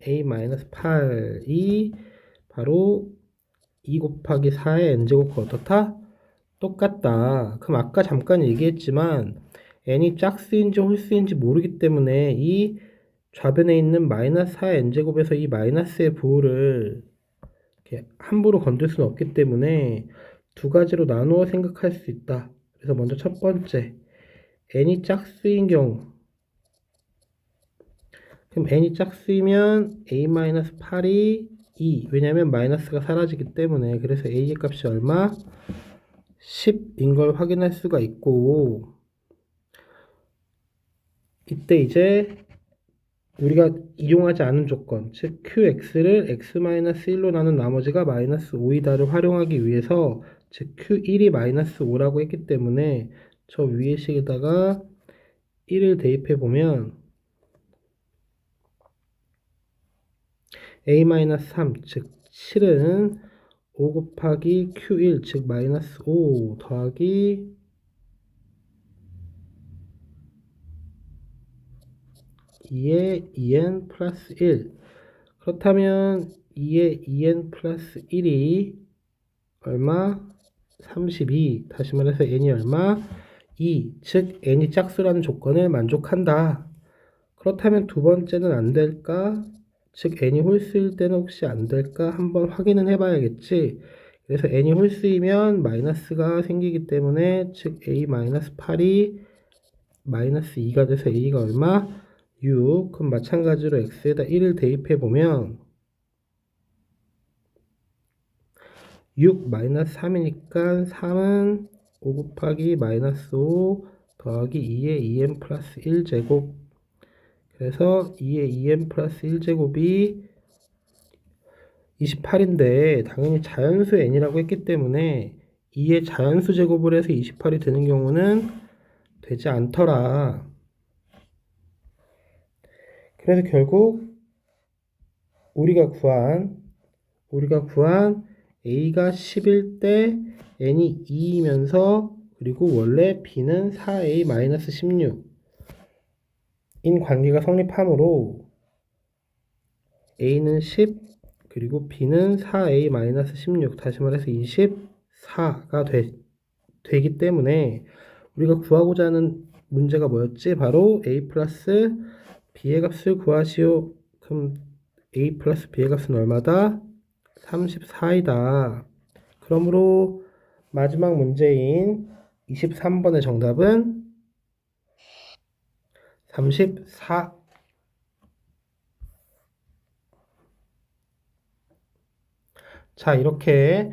a 마이너스 8이 바로 2 곱하기 4의 n제곱과 어떻다? 똑같다. 그럼 아까 잠깐 얘기했지만 n이 짝수인지 홀수인지 모르기 때문에 이 좌변에 있는 마이너스 4의 n제곱에서 이 마이너스의 부호를 이렇게 함부로 건들 수는 없기 때문에 두 가지로 나누어 생각할 수 있다. 그래서 먼저 첫 번째, n이 짝수인 경우. 그럼 n이 짝수이면 a-8이 2. 왜냐면 마이너스가 사라지기 때문에. 그래서 a의 값이 얼마? 10인 걸 확인할 수가 있고, 이때 이제 우리가 이용하지 않은 조건, 즉 qx를 x-1로 나눈 나머지가 마이너스 5이다를 활용하기 위해서 즉 q1이 마이너스 5라고 했기 때문에 저 위의 식에다가 1을 대입해 보면 a-3, 즉 7은 5 곱하기 q1, 즉 마이너스 5 더하기 2의 2n 플러스 1. 그렇다면 2의 2n 플러스 1이 얼마? 32. 다시 말해서 n이 얼마? 2. 즉 n이 짝수라는 조건을 만족한다. 그렇다면 두 번째는 안 될까? 즉 n이 홀수일 때는 혹시 안 될까? 한번 확인은 해봐야겠지. 그래서 n이 홀수이면 마이너스가 생기기 때문에 즉 a-8이 마이너스 2가 돼서 a가 얼마? 6. 그럼 마찬가지로 x에다 1을 대입해보면 6 마이너스 3이니까 3은 5 곱하기 마이너스 5 더하기 2의 2n 플러스 1제곱. 그래서 2의 2n 플러스 1제곱이 28인데 당연히 자연수 n이라고 했기 때문에 2의 자연수 제곱을 해서 28이 되는 경우는 되지 않더라. 그래서 결국 우리가 구한 a가 10일 때 n이 2이면서 그리고 원래 b는 4a-16인 관계가 성립하므로 a는 10 그리고 b는 4a-16 다시 말해서 24가 되기 때문에 우리가 구하고자 하는 문제가 뭐였지? 바로 a 플러스 b의 값을 구하시오. 그럼 a 플러스 b의 값은 얼마다? 34이다. 그러므로 마지막 문제인 23번의 정답은 34. 자, 이렇게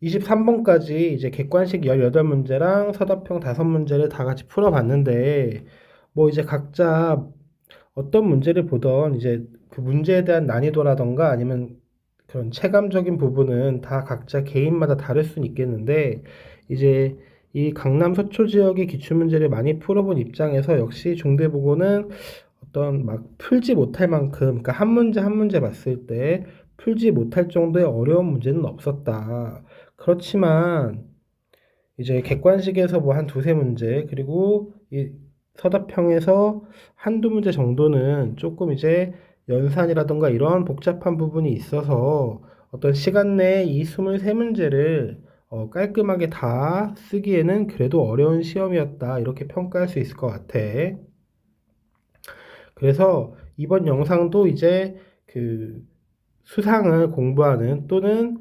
23번까지 이제 객관식 18문제랑 서답형 5문제를 다 같이 풀어봤는데, 뭐 이제 각자 어떤 문제를 보던 이제 그 문제에 대한 난이도라던가 아니면 그런 체감적인 부분은 다 각자 개인마다 다를 수는 있겠는데, 이제 이 강남 서초 지역의 기출문제를 많이 풀어본 입장에서 역시 중대보고는 어떤 막 풀지 못할 만큼, 그러니까 한 문제 한 문제 봤을 때 풀지 못할 정도의 어려운 문제는 없었다. 그렇지만 이제 객관식에서 뭐 한 두세 문제, 그리고 이 서답형에서 한두 문제 정도는 조금 이제 연산이라던가 이런 복잡한 부분이 있어서 어떤 시간 내에 이 23문제를 깔끔하게 다 쓰기에는 그래도 어려운 시험이었다. 이렇게 평가할 수 있을 것 같아. 그래서 이번 영상도 이제 그 수상을 공부하는 또는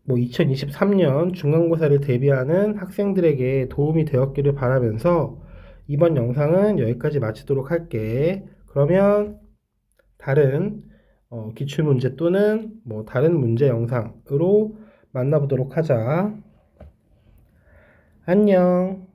뭐 2023년 중간고사를 대비하는 학생들에게 도움이 되었기를 바라면서 이번 영상은 여기까지 마치도록 할게. 그러면 다른 기출문제 또는 뭐 다른 문제 영상으로 만나보도록 하자. 안녕.